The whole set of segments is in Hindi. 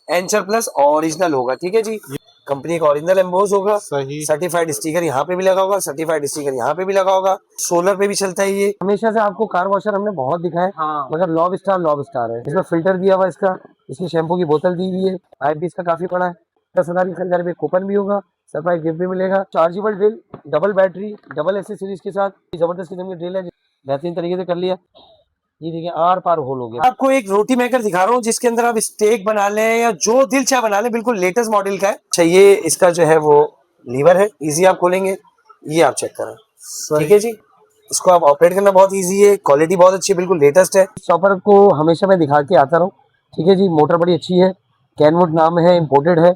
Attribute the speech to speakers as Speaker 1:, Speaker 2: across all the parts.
Speaker 1: एंचर प्लस ओरिजिनल होगा, ठीक है जी। कंपनी का ओरिजिनल एम्बोस होगा, सही। सर्टिफाइड स्टिकर यहाँ पे भी लगा होगा, सर्टिफाइड स्टिकर यहाँ पे भी लगा होगा। सोलर पे भी चलता है ये। हमेशा से आपको कार वॉशर हमने बहुत दिखाया, मगर लॉब स्टार है। इसमें फिल्टर दिया हुआ इसका, इसकी शैम्पू की बोतल दी हुई है, पाइप भी इसका काफी बड़ा है। 10,000 की खरीदारी पे कूपन भी होगा, सरप्राइज गिफ्ट भी मिलेगा। Chargeable drill, double battery, double accessories के साथ जबरदस्त किस्म की ड्रिल है, बेहतरीन तरीके से कर लिया। ये देखिए आर पार होल हो गया। आपको एक रोटी मेकर दिखा रहा हूँ जिसके अंदर आप स्टेक बना लें या जो दिल चाहे बना लें, बिल्कुल लेटेस्ट मॉडल का है। अच्छा ये इसका जो है वो लीवर है, इजी आप खोलेंगे, ये आप चेक करें, ठीक है जी। इसको आप ऑपरेट करना बहुत इजी है, क्वालिटी बहुत अच्छी है, बिल्कुल लेटेस्ट है। चॉपर को हमेशा मैं दिखा के आता रहूँ, ठीक है जी। मोटर बड़ी अच्छी है, कैनवुड नाम है, इम्पोर्टेड है।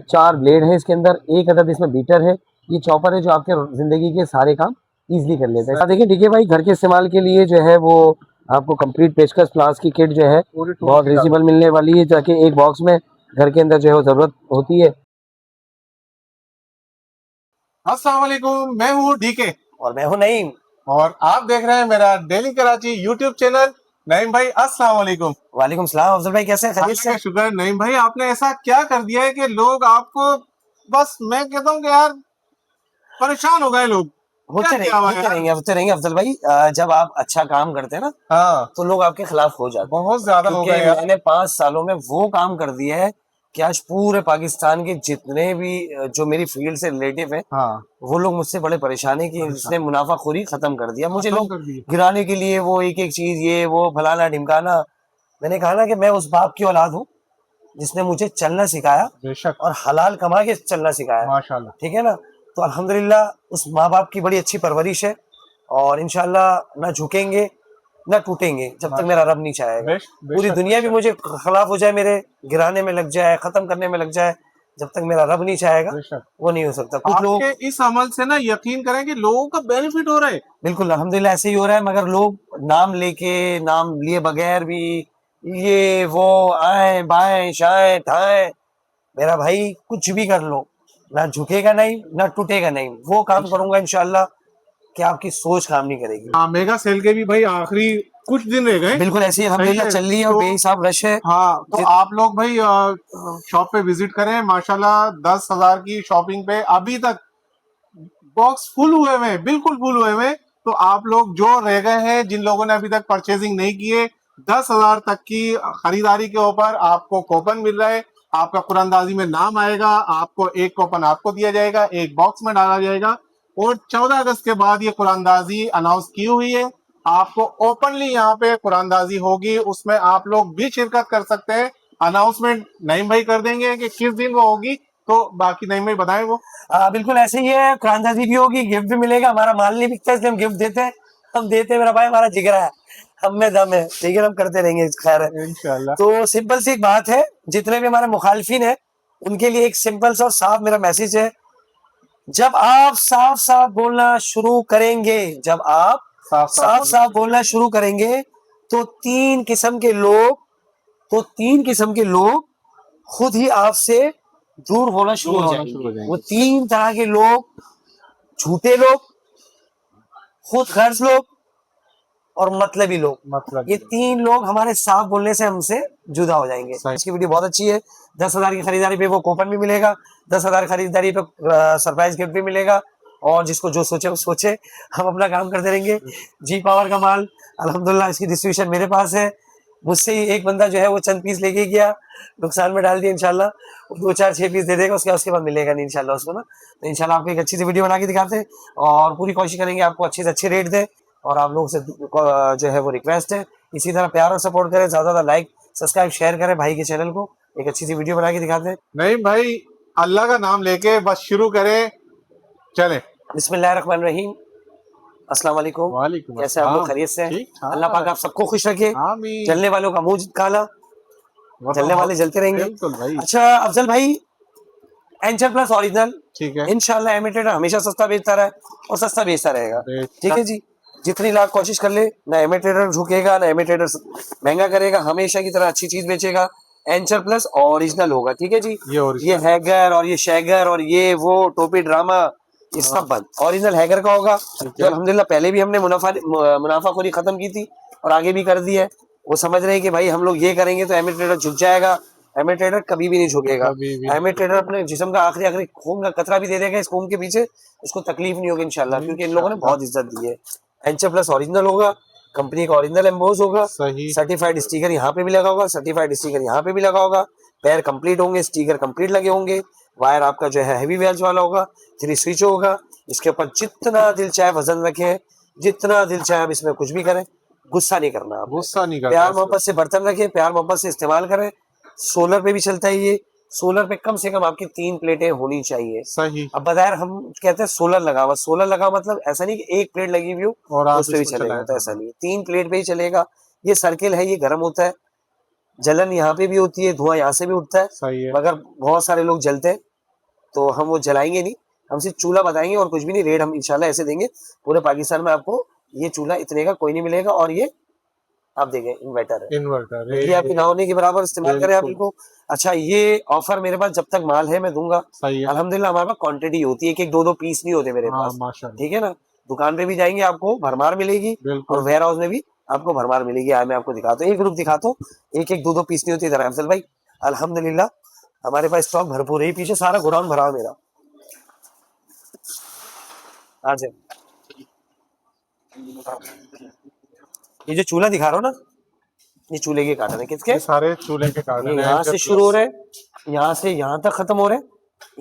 Speaker 1: 4 ब्लेड है इसके अंदर, एक अदद इसमें बीटर है। ये चॉपर है जो आपके जिंदगी के सारे काम इजीली कर लेता है। देखिए ठीक है भाई, घर के इस्तेमाल के लिए जो है वो आपको कंप्लीट पेचकस प्लास की किट जो है बहुत रिजनेबल मिलने वाली है, ताकि एक बॉक्स में घर के अंदर जो है वो जरूरत होती है।
Speaker 2: अस्सलाम वालेकुम, मैं हूँ डीके
Speaker 1: और मैं हूँ नईम,
Speaker 2: और आप देख रहे हैं मेरा daily Karachi YouTube channel. Naeem भाई अस्सलाम वालेकुम।
Speaker 1: वालेकुम सलाम। अफजल भाई कैसे हैं? खैरियत से?
Speaker 2: शुक्र। नईम भाई आपने ऐसा क्या कर दिया है कि लोग आपको, बस मैं कहता हूँ कि यार परेशान हो गए लोग।
Speaker 1: होते रहेंगे अफजल भाई। जब आप अच्छा काम करते हैं ना,
Speaker 2: हाँ,
Speaker 1: तो लोग आपके खिलाफ हो जाते हैं।
Speaker 2: बहुत ज्यादा हो गए।
Speaker 1: मैंने 5 सालों में वो काम कर दिया है कि आज पूरे पाकिस्तान के जितने भी जो मेरी फील्ड से रिलेटिव है,
Speaker 2: हाँ,
Speaker 1: वो लोग मुझसे बड़े परेशान है कि इसने मुनाफाखोरी खत्म कर दिया। मुझे लोग गिराने के लिए वो एक एक चीज, ये वो फलाना ढिमकाना। मैंने कहा ना कि मैं उस बाप की औलाद हूँ जिसने मुझे चलना सिखाया,
Speaker 2: बेशक,
Speaker 1: और हलाल कमा के चलना सिखाया,
Speaker 2: माशाल्लाह।
Speaker 1: ठीक है ना। तो अल्हम्दुलिल्लाह उस माँ बाप की बड़ी अच्छी परवरिश है, और इंशाल्लाह ना झुकेंगे ना टूटेंगे जब तक मेरा रब नहीं चाहेगा। पूरी दुनिया भी मुझे खिलाफ हो जाए, मेरे गिराने में लग जाए, खत्म करने में लग जाए, जब तक मेरा रब नहीं चाहेगा वो नहीं हो सकता। कुछ लोग
Speaker 2: इस अमल से ना यकीन करें कि लोगों का बेनिफिट हो रहा है।
Speaker 1: बिल्कुल अल्हम्दुलिल्लाह ऐसे ही हो रहा है, मगर लोग नाम लेके, नाम लिए बगैर भी ये वो आए बाएं शाएं ठाएं। मेरा भाई कुछ भी कर लो, ना झुकेगा नहीं ना टूटेगा नहीं। वो काम करूंगा इंशाल्लाह कि आपकी सोच काम नहीं करेगी।
Speaker 2: हाँ, मेगा सेल के भी भाई आखिरी कुछ दिन रह गए।
Speaker 1: बिल्कुल ऐसी अल्हम्दुलिल्लाह चल रही है, और बेहिसाब रश है।
Speaker 2: हाँ, तो आप लोग भाई शॉप पे विजिट करें। माशाल्लाह 10,000 की शॉपिंग पे अभी तक बॉक्स फुल हुए हुए, बिल्कुल फुल हुए हुए। तो आप लोग जो रह गए हैं, जिन लोगों ने अभी तक परचेजिंग नहीं किए, 10,000 तक की खरीदारी के ऊपर आपको कूपन मिल रहा है। आपका कुरानदाजी में नाम आएगा, आपको एक कूपन आपको दिया जाएगा, एक बॉक्स में डाला जाएगा। और 14 अगस्त के बाद ये कुरानदाजी अनाउंस की हुई है। आपको ओपनली यहाँ पे कुरानदाजी होगी, उसमें आप लोग भी शिरकत कर सकते हैं। अनाउंसमेंट नईम भाई कर देंगे कि किस दिन वो होगी, तो बाकी नईम भाई बताएं वो।
Speaker 1: बिल्कुल ऐसे ही है, कुरानदाजी भी होगी, गिफ्ट भी मिलेगा। हमारा माल नहीं बिकता इसलिए हम गिफ्ट देते हैं, हम देते हैं। मेरा भाई हमारा जिगरा है, हम में दम है, ठीक है, हम करते रहेंगे, खैर है
Speaker 2: इंशाल्लाह।
Speaker 1: तो सिंपल सी एक बात है, जितने भी हमारे मुखालफिन है उनके लिए एक सिंपल सा और साफ मेरा मैसेज है। जब आप साफ साफ बोलना शुरू करेंगे, जब आप साफ साफ बोलना शुरू करेंगे, तो 3 किस्म के लोग, खुद ही आपसे दूर होना शुरू हो जाएंगे। वो 3 तरह के लोग, झूठे लोग, खुद गर्ज लोग, और मतलबी लोग। ये 3 लोग हमारे साफ बोलने से हमसे जुदा हो जाएंगे। इसकी वीडियो बहुत अच्छी है। 10,000 की खरीदारी पे वो कूपन भी मिलेगा, 10,000 खरीदारी पे सरप्राइज गिफ्ट भी मिलेगा। और जिसको जो सोचे वो सोचे, हम अपना काम करते रहेंगे। जी पावर का माल अल्हम्दुलिल्लाह, इसकी डिस्ट्रीब्यूशन मेरे पास है। मुझसे ही एक बंदा जो है वो चंद पीस लेके गया, नुकसान में डाल दिया। इंशाल्लाह 2 4 6 पीस दे देगा, उसके बाद मिलेगा नहीं इंशाल्लाह उसको ना। तो इंशाल्लाह आपको एक अच्छी सी वीडियो बना के दिखाते हैं, और पूरी कोशिश करेंगे आपको अच्छे से अच्छे रेट दें। और आप लोगों से जो है वो रिक्वेस्ट है, इसी तरह प्यार और सपोर्ट करें, ज्यादा ज्यादा लाइक सब्सक्राइब शेयर करें भाई के चैनल को। एक अच्छी सी वीडियो बना के दिखाते हैं।
Speaker 2: नहीं भाई, अल्लाह का नाम लेके बस शुरू करें, चले।
Speaker 1: बिस्मिल्लाहिर्रहमानिर्रहीम। अस्सलाम वालेकुम। कैसे आप लोग? खैरियत से? अल्लाह पाक आप सबको खुश रखे। जलने वालों का मुंह काला, जलने वाले जलते रहेंगे। अच्छा अफजल भाई, एंचर प्लस ओरिजिनल, ठीक है, इंशाल्लाह इमिटेटर हमेशा सस्ता बेचता रहा है और सस्ता बेचता रहेगा, ठीक है जी। जितनी लाख कोशिश कर ले, ना इमिटेटर झुकेगा ना इमिटेटर महंगा करेगा, हमेशा की तरह अच्छी चीज बेचेगा। एंचर प्लस ओरिजिनल होगा, ठीक है जी। ये हैगर और ये शैगर और ये वो टोपी ड्रामा, ये सब बंद। ओरिजिनल हैगर का होगा, जो अल्हम्दुलिल्लाह पहले भी हमने मुनाफाखोरी खत्म की थी और आगे भी कर दी है। वो समझ रहे हैं कि भाई हम लोग ये करेंगे तो इमिटेटर झुक जाएगा, एमए ट्रेडर कभी भी नहीं झुकेगा।
Speaker 2: कभी भी
Speaker 1: एमए ट्रेडर अपने जिस्म का आखिरी खून का कतरा भी दे देगा इस खून के पीछे, इसको तकलीफ नहीं होगी इंशाल्लाह, क्योंकि इन लोगों ने बहुत इज्जत दी है। एंचर प्लस ओरिजिनल होगा, कंपनी का ओरिजिनल एम्बोस होगा,
Speaker 2: सही
Speaker 1: सर्टिफाइड स्टिकर यहाँ पे भी लगा होगा, सर्टिफाइड स्टिकर यहाँ पे भी लगा होगा, पैर कंप्लीट होंगे, स्टिकर कंप्लीट लगे होंगे, वायर आपका जो है हैवी वेल्स वाला होगा, 3 स्विच होगा। इसके ऊपर जितना दिल चाहे वजन रखें, जितना दिल चाहे आप इसमें कुछ भी करें, गुस्सा नहीं करना आप,
Speaker 2: गुस्सा नहीं करना,
Speaker 1: प्यार मोहब्बत से बर्तन रखें, प्यार मोहब्बत से इस्तेमाल करें। सोलर पे भी चलता है ये, सोलर पे कम से कम आपकी 3 प्लेटें होनी चाहिए।
Speaker 2: सही।
Speaker 1: अब बताया हम कहते हैं सोलर लगा हुआ, सोलर लगा मतलब ऐसा नहीं कि एक प्लेट लगी हुई हो
Speaker 2: और आप
Speaker 1: उस पे भी
Speaker 2: इसको
Speaker 1: चलेगा, तो ऐसा
Speaker 2: चलाएं।
Speaker 1: नहीं है, 3 प्लेट पे ही चलेगा। ये सर्किल है, ये गर्म होता है, जलन यहाँ पे भी होती है, धुआं यहाँ से भी उठता है,
Speaker 2: सही है।
Speaker 1: मगर बहुत सारे लोग जलते हैं तो हम वो जलाएंगे नहीं, हम सिर्फ चूल्हा बताएंगे और कुछ भी नहीं। रेट हम इंशाल्लाह ऐसे देंगे, पूरे पाकिस्तान में आपको ये चूल्हा इतने का कोई नहीं मिलेगा, और ये आप देखें इन्वर्टर है,
Speaker 2: इन्वर्टर
Speaker 1: ये आपकी ना होने के बराबर इस्तेमाल करें आप इनको। अच्छा, ये ऑफर मेरे पास जब तक माल है मैं दूंगा,
Speaker 2: सही है।
Speaker 1: अल्हम्दुलिल्लाह हमारे पास क्वांटिटी होती है, 1-1 2-2 पीस नहीं होते मेरे पास,
Speaker 2: माशाल्लाह।
Speaker 1: ठीक है ना। दुकान पे भी जाएंगे आपको भरमार मिलेगी, और वेयर हाउस में भी आपको भरमार मिलेगी। मैं आपको दिखाता हूँ, एक ग्रुप दिखाता हूँ, 1-1 2-2 पीस नहीं होती। इधर अफजल भाई अल्हम्दुलिल्लाह हमारे पास स्टॉक भरपूर है, पीछे सारा गोडाउन भरा हुआ मेरा। आज ये जो चूल्हा दिखा रहा हूँ ना, ये चूल्हे के कार्टन है, किसके?
Speaker 2: सारे चूल्हे के कार्टन
Speaker 1: यहाँ से शुरू हो रहे हैं, यहाँ से यहाँ तक खत्म हो रहे हैं।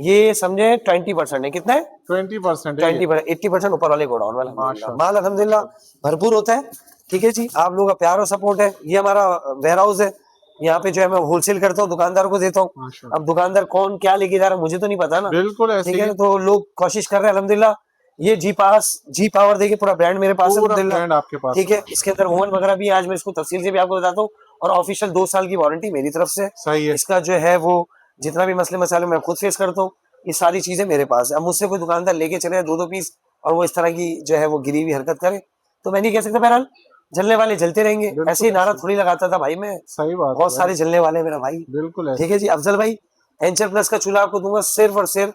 Speaker 1: ये समझे 20% है, कितना है?
Speaker 2: 20%,
Speaker 1: 80% ऊपर वाले गोडाउन वाला माल अल्हम्दुलिल्लाह भरपूर होता है। ठीक है जी, आप लोगों का प्यार और सपोर्ट है। ये हमारा वेयर हाउस है, यहाँ पे जो है मैं होलसेल करता हूँ, दुकानदार को देता हूँ। अब दुकानदार कौन क्या लेके जा रहा है मुझे तो नहीं पता ना,
Speaker 2: बिल्कुल
Speaker 1: ठीक है, तो लोग कोशिश कर रहे हैं अल्हम्दुलिल्लाह। ये जी पावर देखिए पूरा ब्रांड मेरे पास है
Speaker 2: आपके पास,
Speaker 1: ठीक है। इसके अंदर ओवन वगैरह भी आज मैं इसको तफसील से भी आपको बताता हूँ, और ऑफिशियल 2 साल की वारंटी मेरी तरफ से।
Speaker 2: सही है।
Speaker 1: इसका जो है वो जितना भी मसले मसाले मैं खुद फेस करता हूँ, ये सारी चीजें मेरे पास है। अब मुझसे कोई दुकानदार लेके चले 2-2 पीस और वो इस तरह की जो है वो गिरी हुई हरकत करे तो मैं नहीं कह सकता। बहरहाल जलने वाले जलते रहेंगे, ऐसे ही नारा थोड़ी लगाता था भाई मैं।
Speaker 2: सही बात,
Speaker 1: बहुत सारे जलने वाले मेरा भाई,
Speaker 2: बिल्कुल
Speaker 1: ठीक है जी। अफजल भाई एंचर प्लस का चूल्हा आपको दूंगा सिर्फ और सिर्फ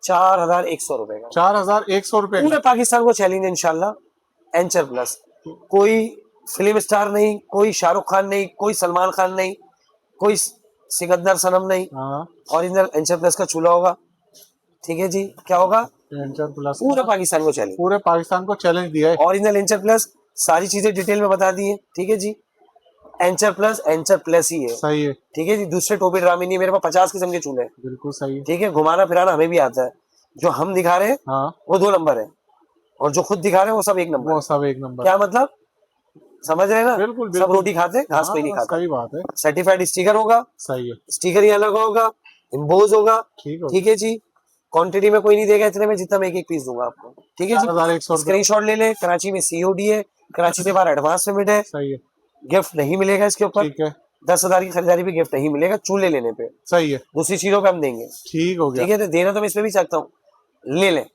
Speaker 1: 4100 रुपए का।
Speaker 2: 4100 रुपए,
Speaker 1: पूरे पाकिस्तान को चैलेंज इंशाल्लाह। एंचर प्लस, कोई फिल्म स्टार नहीं, कोई शाहरुख खान नहीं, कोई सलमान खान नहीं, कोई सिकंदर सनम नहीं, ओरिजिनल एंचर प्लस का चूल्हा होगा, ठीक है जी। क्या होगा?
Speaker 2: एंचर प्लस,
Speaker 1: पूरे पाकिस्तान को चैलेंज,
Speaker 2: पूरे पाकिस्तान को चैलेंज दिया है।
Speaker 1: ओरिजिनल एंचर प्लस, सारी चीजें डिटेल में बता दी है, ठीक है जी। एंचर प्लस ही है,
Speaker 2: सही है,
Speaker 1: ठीक है जी। दूसरे टोपी ड्रामे नहीं, मेरे पास 50 किस्म के चूल्हे,
Speaker 2: बिल्कुल सही है,
Speaker 1: ठीक है। घुमाना फिराना हमें भी आता है, जो हम दिखा रहे हैं वो 2 नंबर है, और जो खुद दिखा रहे हैं वो सब 1 नंबर,
Speaker 2: वो सब 1 नंबर।
Speaker 1: क्या मतलब समझ रहे हैं ना?
Speaker 2: बिल्कुल,
Speaker 1: सब रोटी खाते हैं, घास कोई नहीं खाता।
Speaker 2: सही बात है।
Speaker 1: सर्टिफाइड स्टिकर होगा,
Speaker 2: सही है,
Speaker 1: स्टिकर ही अलग होगा, इम्बोज होगा, ठीक है जी। क्वांटिटी में कोई नहीं देगा इतने में जितना मैं 1-1 पीस दूंगा आपको, ठीक है जी। स्क्रीनशॉट ले ले, कराची में COD है, कराची से बाहर एडवांस पेमेंट है,
Speaker 2: सही है।
Speaker 1: गिफ्ट नहीं मिलेगा इसके ऊपर,
Speaker 2: ठीक है।
Speaker 1: 10,000 की खरीदारी पे गिफ्ट नहीं मिलेगा, चूल्हे लेने पे,
Speaker 2: सही है।
Speaker 1: दूसरी चीजों पे हम देंगे,
Speaker 2: ठीक हो गया,
Speaker 1: ठीक है। तो देना तो मैं इस पे भी चाहता हूँ, ले लें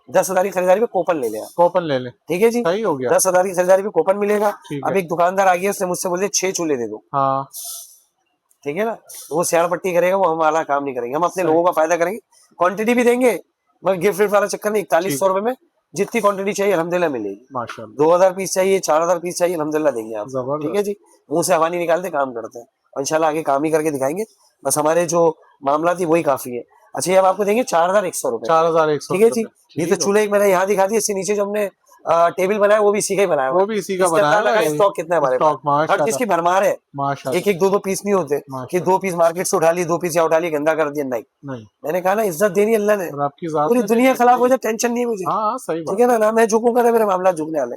Speaker 1: 10,000 की खरीदारी पे कूपन ले लें,
Speaker 2: कूपन ले लें,
Speaker 1: ठीक है जी।
Speaker 2: सही हो गया।
Speaker 1: 10,000 की खरीदारी पे कूपन मिलेगा। अब एक दुकानदार आ गया, उसने मुझसे बोले 6 चूल्हे दे दो,
Speaker 2: हाँ
Speaker 1: ठीक है ना, तो वो सियार पट्टी करेगा, वो हमारा काम नहीं करेंगे, हम अपने लोगों का फायदा करेंगे। क्वांटिटी भी देंगे, मगर गिफ्ट वाला चक्कर नहीं। 4100 रुपए में जितनी क्वांटिटी चाहिए अल्हम्दुलिल्लाह मिलेगी।
Speaker 2: माशाल्लाह।
Speaker 1: 2000 पीस चाहिए, 4000 पीस चाहिए, अल्हम्दुलिल्लाह देंगे आप, ठीक है जी। मुंह से हवा नहीं निकालते, काम करते हैं, और इंशाल्लाह आगे काम ही करके दिखाएंगे। बस हमारे जो मामला थी वही काफी है। अच्छा, ये अब आपको देंगे 4100 रुपए,
Speaker 2: 4100,
Speaker 1: ठीक है जी। ये तो चूल्हे मैंने यहाँ दिखा दिया, इससे नीचे जो हमने टेबल बनाया वो भी इसी का ही बनाया,
Speaker 2: वो भी इसी का बनाया है।
Speaker 1: स्टॉक कितना है हमारे पास, हर चीज की भरमार है,
Speaker 2: माशाल्लाह।
Speaker 1: 1-1 2-2 पीस नहीं होते कि 2 पीस मार्केट से उठा लिए, 2 पीस या उठा लिए, गंदा कर दिया, नहीं। मैंने कहा ना, इज्जत देनी अल्लाह ने,
Speaker 2: आपकी जात
Speaker 1: पूरी दुनिया खिलाफ हो जाए टेंशन नहीं है मुझे,
Speaker 2: हाँ सही बात,
Speaker 1: ठीक है ना मैं झुकूंगा ना, मेरे मामला झुकने वाले।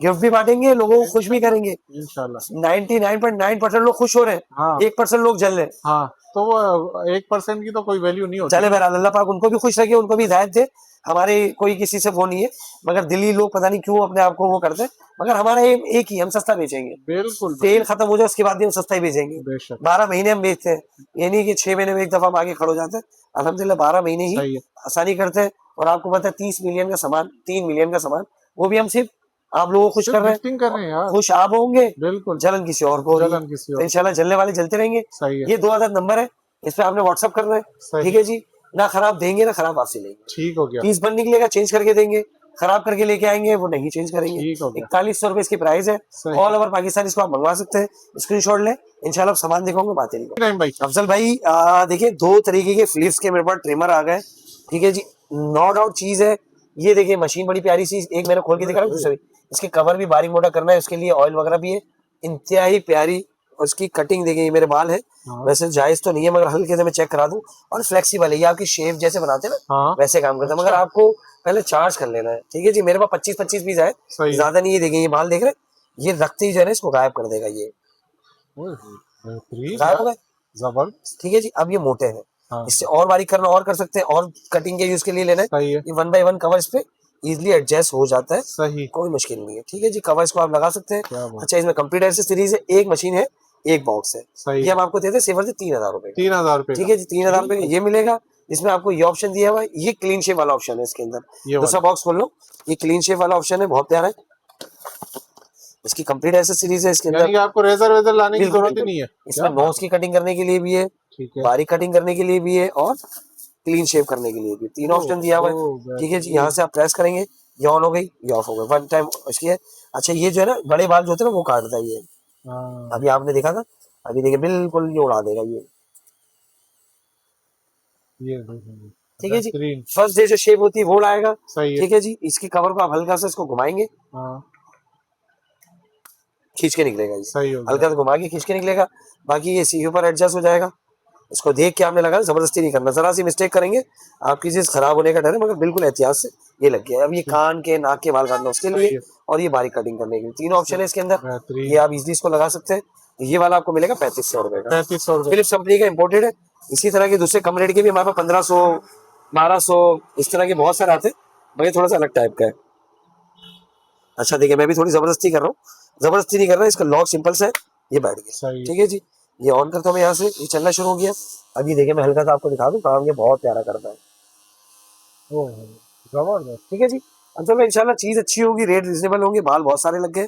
Speaker 1: गिफ्ट भी बांटेंगे, लोगों को खुश भी करेंगे
Speaker 2: इंशाल्लाह।
Speaker 1: 99.9% लोग खुश हो रहे हैं, 1% लोग जल रहे हैं,
Speaker 2: हाँ, तो वो 1% की तो कोई वैल्यू नहीं होती।
Speaker 1: चले बहरहाल अल्लाह पाक उनको भी खुश रखे, उनको भी हिदायत दे। हमारे कोई किसी से वो नहीं है, मगर दिल्ली लोग पता नहीं क्यों अपने आप को वो करते हैं, मगर हमारा एक ही, हम सस्ता बेचेंगे।
Speaker 2: बिल्कुल,
Speaker 1: तेल खत्म हो जाए उसके बाद भी हम सस्ता ही बेचेंगे। 12 महीने हम बेचते हैं, ये नहीं कि 6 महीने में एक दफा हम आगे खड़े हो जाते हैं। अल्हम्दुलिल्लाह 12 महीने ही आसानी करते हैं। और आपको पता है 30 मिलियन का सामान, 3 मिलियन का सामान, वो भी हम सिर्फ आप लोगों को खुश कर रहे हैं, खुश आप होंगे,
Speaker 2: बिल्कुल,
Speaker 1: जलन किसी और को, तो इंशाल्लाह जलने वाले जलते रहेंगे। ये 2000 नंबर है, इस पे आपने व्हाट्सअप करना है, ठीक है जी। ना खराब देंगे ना खराब आपसे लेंगे,
Speaker 2: ठीक हो गया।
Speaker 1: पीस बन निकलेगा चेंज करके देंगे, खराब करके लेके आएंगे वो नहीं चेंज करेंगे। 4100 रुपए इसकी प्राइस है। ऑल ओवर पाकिस्तान इसको आप मंगवा सकते हैं। स्क्रीनशॉट ले, इंशाल्लाह सामान दिखाऊंगा, बातें नहीं
Speaker 2: भाई।
Speaker 1: अफजल भाई देखिए 2 तरीके के फ्लिप्स के मेरे पास ट्रिमर आ गए, ठीक है जी, नो डाउट चीज है। ये देखिए मशीन बड़ी प्यारी सी, एक मैंने खोल के दिखा रहा हूँ, इसके कवर भी बारीक मोटा करना है, उसके लिए ऑयल वगैरह भी है, इंतहाई प्यारी। और उसकी कटिंग देखिए, ये मेरे बाल है, वैसे जायज तो नहीं है मगर हल्के से मैं चेक करा दूं। और फ्लेक्सिबल है, ये आपकी शेप जैसे बनाते हैं ना वैसे काम करता है, मगर आपको पहले चार्ज कर लेना है, ठीक है जी। मेरे पास 25-25 पीस आए, ज्यादा नहीं। ये देखिए, ये बाल देख रहे, ये रखते ही जो है ना इसको गायब कर देगा, ये गायब हो गए, जबरदस्त, ठीक है जी। अब ये मोटे हैं, इससे और बारीक करना और कर सकते हैं, और कटिंग के यूज के लिए लेना है, ये 1 बाय 1 कवर इस पे इजिली एडजस्ट हो जाता है, सही, कोई मुश्किल नहीं है, ठीक है जी। कवर इसको आप लगा सकते हैं। अच्छा, इसमें कंप्लीट ऐसे सीरीज है, एक मशीन है, एक बॉक्स है, ये हम आपको देते हैं सिर्फ 3000 रुपए,
Speaker 2: 3000 रुपए,
Speaker 1: ठीक है जी। 3000 रुपए ये मिलेगा। इसमें आपको ये ऑप्शन दिया हुआ है, ये क्लीन शेप वाला ऑप्शन है इसके अंदर। दूसरा बॉक्स खोल लो, ये क्लीन शेप वाला ऑप्शन है, बहुत प्यारा है। इसकी कंप्लीट एसेसरीज है इसके अंदर,
Speaker 2: आपको रेजर वेजर लाने की जरूरत ही नहीं है।
Speaker 1: इसमें नोज की कटिंग करने के लिए भी है, बारीक कटिंग करने के लिए भी है, और क्लीन शेप करने के लिए भी, तीनों ऑप्शन दिया हुआ है, ठीक है जी। यहाँ से आप प्रेस करेंगे, ये ऑन हो गई, ये ऑफ हो गई, 1 टाइम इसकी है। अच्छा, ये जो है ना बड़े बाल जो होते हैं ना वो काटता है ये, अभी आपने देखा था, अभी देखिए बिल्कुल ये उड़ा देगा ये, ठीक है जी। फर्स्ट डे जो शेप होती है वो उड़ाएगा, ठीक है जी। इसकी कवर को आप हल्का से इसको घुमाएंगे, खींच के निकलेगा ये, हल्का से घुमा के खींच के निकलेगा। बाकी ये सीयू पर एडजस्ट हो जाएगा। इसको देख के आपने लगा, जबरदस्ती नहीं करना, जरा सी मिस्टेक करेंगे आपकी चीज खराब होने का डर है, मगर बिल्कुल एहतियात से ये लग गया। अब ये कान के नाक के बाल काटना उसके लिए, और ये बारीक कटिंग करने के लिए, तीनों ऑप्शन है इसके अंदर। ये आप इजीली इसको लगा सकते हैं। ये वाला आपको मिलेगा 3500 रुपए का, 3500 रुपए, फिलिप्स कंपनी का इम्पोर्टेड है। इसी तरह के दूसरे कम रेट के भी हमारे पास 1500, 1200 इस तरह के बहुत सारे आते हैं, मगर थोड़ा सा अलग टाइप का है। अच्छा देखिए, मैं भी थोड़ी जबरदस्ती कर रहा हूँ, जबरदस्ती नहीं कर रहा, इसका लॉक सिंपल से ये बैठ गया, ठीक है जी। ये ऑन करता हूँ मैं यहाँ से, ये चलना शुरू हो गया। अब ये देखिए, मैं हल्का सा आपको दिखा दूं, काम ये बहुत प्यारा करता है, जबरदस्त, ठीक है जी। अंत में इंशाल्लाह चीज अच्छी होगी, रेट रिजनेबल होंगे, बाल बहुत सारे लग गए,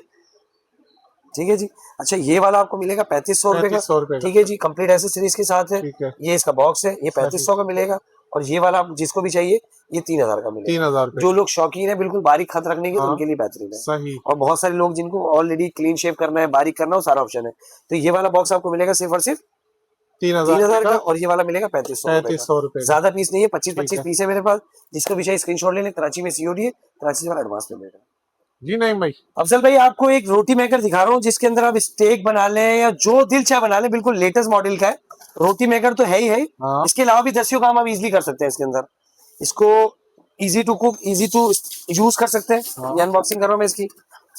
Speaker 1: ठीक है जी। अच्छा, ये वाला आपको मिलेगा 3500 रुपए का, ठीक है जी, कंप्लीट एसेसरीज के साथ है। ये इसका बॉक्स है, ये 3500 का मिलेगा। और ये वाला जिसको भी चाहिए ये 3000 का मिलेगा। 3000। जो लोग शौकीन है बिल्कुल बारीक खत रखने के, तो उनके लिए बेहतरीन है, सही। और बहुत सारे लोग जिनको ऑलरेडी क्लीन शेप करना है, बारीक करना है, सारा ऑप्शन है। तो ये वाला बॉक्स आपको मिलेगा सिर्फ और सिर्फ 3000 का, और ये वाला मिलेगा 3500 रुपए। ज्यादा पीस नहीं है, 25-25 पीस है मेरे पास। जिसको भी चाहिए स्क्रीनशॉट ले लें। कराची में सीओडी है, कराची से एडवांस में मिलेगा
Speaker 2: जी। नहीं भाई,
Speaker 1: अफजल भाई आपको एक रोटी मेकर दिखा रहा हूँ, जिसके अंदर आप स्टेक बना लें या जो दिल चाहे बना लें, बिल्कुल लेटेस्ट मॉडल का है। रोटी मेकर तो है ही है, इसके अलावा भी 10 काम आप इजीली कर सकते हैं इसके अंदर। इसको easy to cook, easy to use कर सकते हैं। ये अनबॉक्सिंग कर रहा हूं मैं इसकी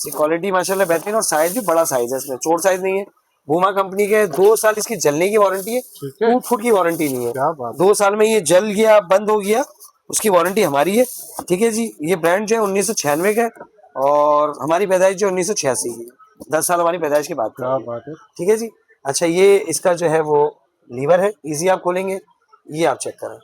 Speaker 1: क्वालिटी माशाल्लाह बेहतरीन, और साइज भी बड़ा साइज है, इसमें छोटा साइज नहीं है। बूमा कंपनी के 2 साल इसकी जलने की वारंटी है, टूट फूट की वारंटी नहीं है। 2 साल में ये जल गया, बंद हो गया, उसकी वारंटी हमारी है, ठीक है जी। ये ब्रांड जो है 1996 का है, और हमारी पैदाइश जो 1986 की, 10 साल हमारी पैदाइश की बात है, ठीक है जी। अच्छा, ये इसका जो है वो लीवर है, इजी आप खोलेंगे, ये आप चेक करें,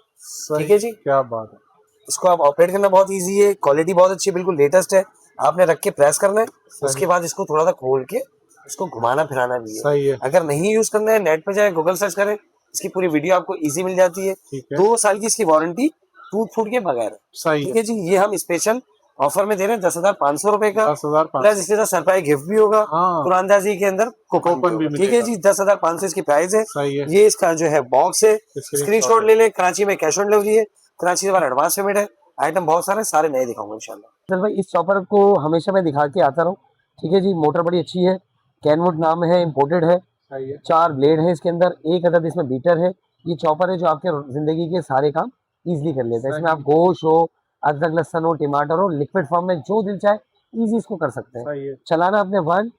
Speaker 1: ठीक है जी। क्या बात है, इसको आप ऑपरेट करना बहुत इजी है, क्वालिटी बहुत अच्छी है, बिल्कुल लेटेस्ट है। आपने रख के प्रेस करना है, उसके बाद इसको थोड़ा सा खोल के इसको घुमाना फिराना भी है, सही है। अगर नहीं यूज करना है, नेट पे जाए, गूगल सर्च करें, इसकी पूरी वीडियो आपको इजी मिल जाती है। 2 साल की इसकी वारंटी टूट फूट के बगैर, ठीक है जी। ये हम स्पेशल ऑफर में दे रहे हैं 10,500 रुपए का, प्लस इसके साथ सरप्राइज गिफ्ट भी होगा, कुरानदाजी के अंदर कूपन भी, ठीक है जी। 10,500 इसकी प्राइस है। ये इसका जो है बॉक्स है, स्क्रीनशॉट ले लें। कराची में कैश ऑन डिलीवरी है, कराची से एडवांस पेमेंट है। आइटम बहुत सारे, सारे नए दिखाऊंगा इंशाल्लाह। सर भाई, इस चॉपर को हमेशा मैं दिखा के आता रहा हूँ, ठीक है जी। मोटर बड़ी अच्छी है, कैनवुड नाम है, इम्पोर्टेड है, 4 ब्लेड है इसके अंदर, 1 अदद इसमें बीटर है। ये चॉपर है जो आपके जिंदगी के सारे काम इजीली कर लेता है। इसमें आप गोश्त हो, अदरक लहसुन हो, टमाटर हो, लिक्विड फॉर्म में जो दिल चाहे इजी इसको कर सकते हैं। चलाना अपने 1,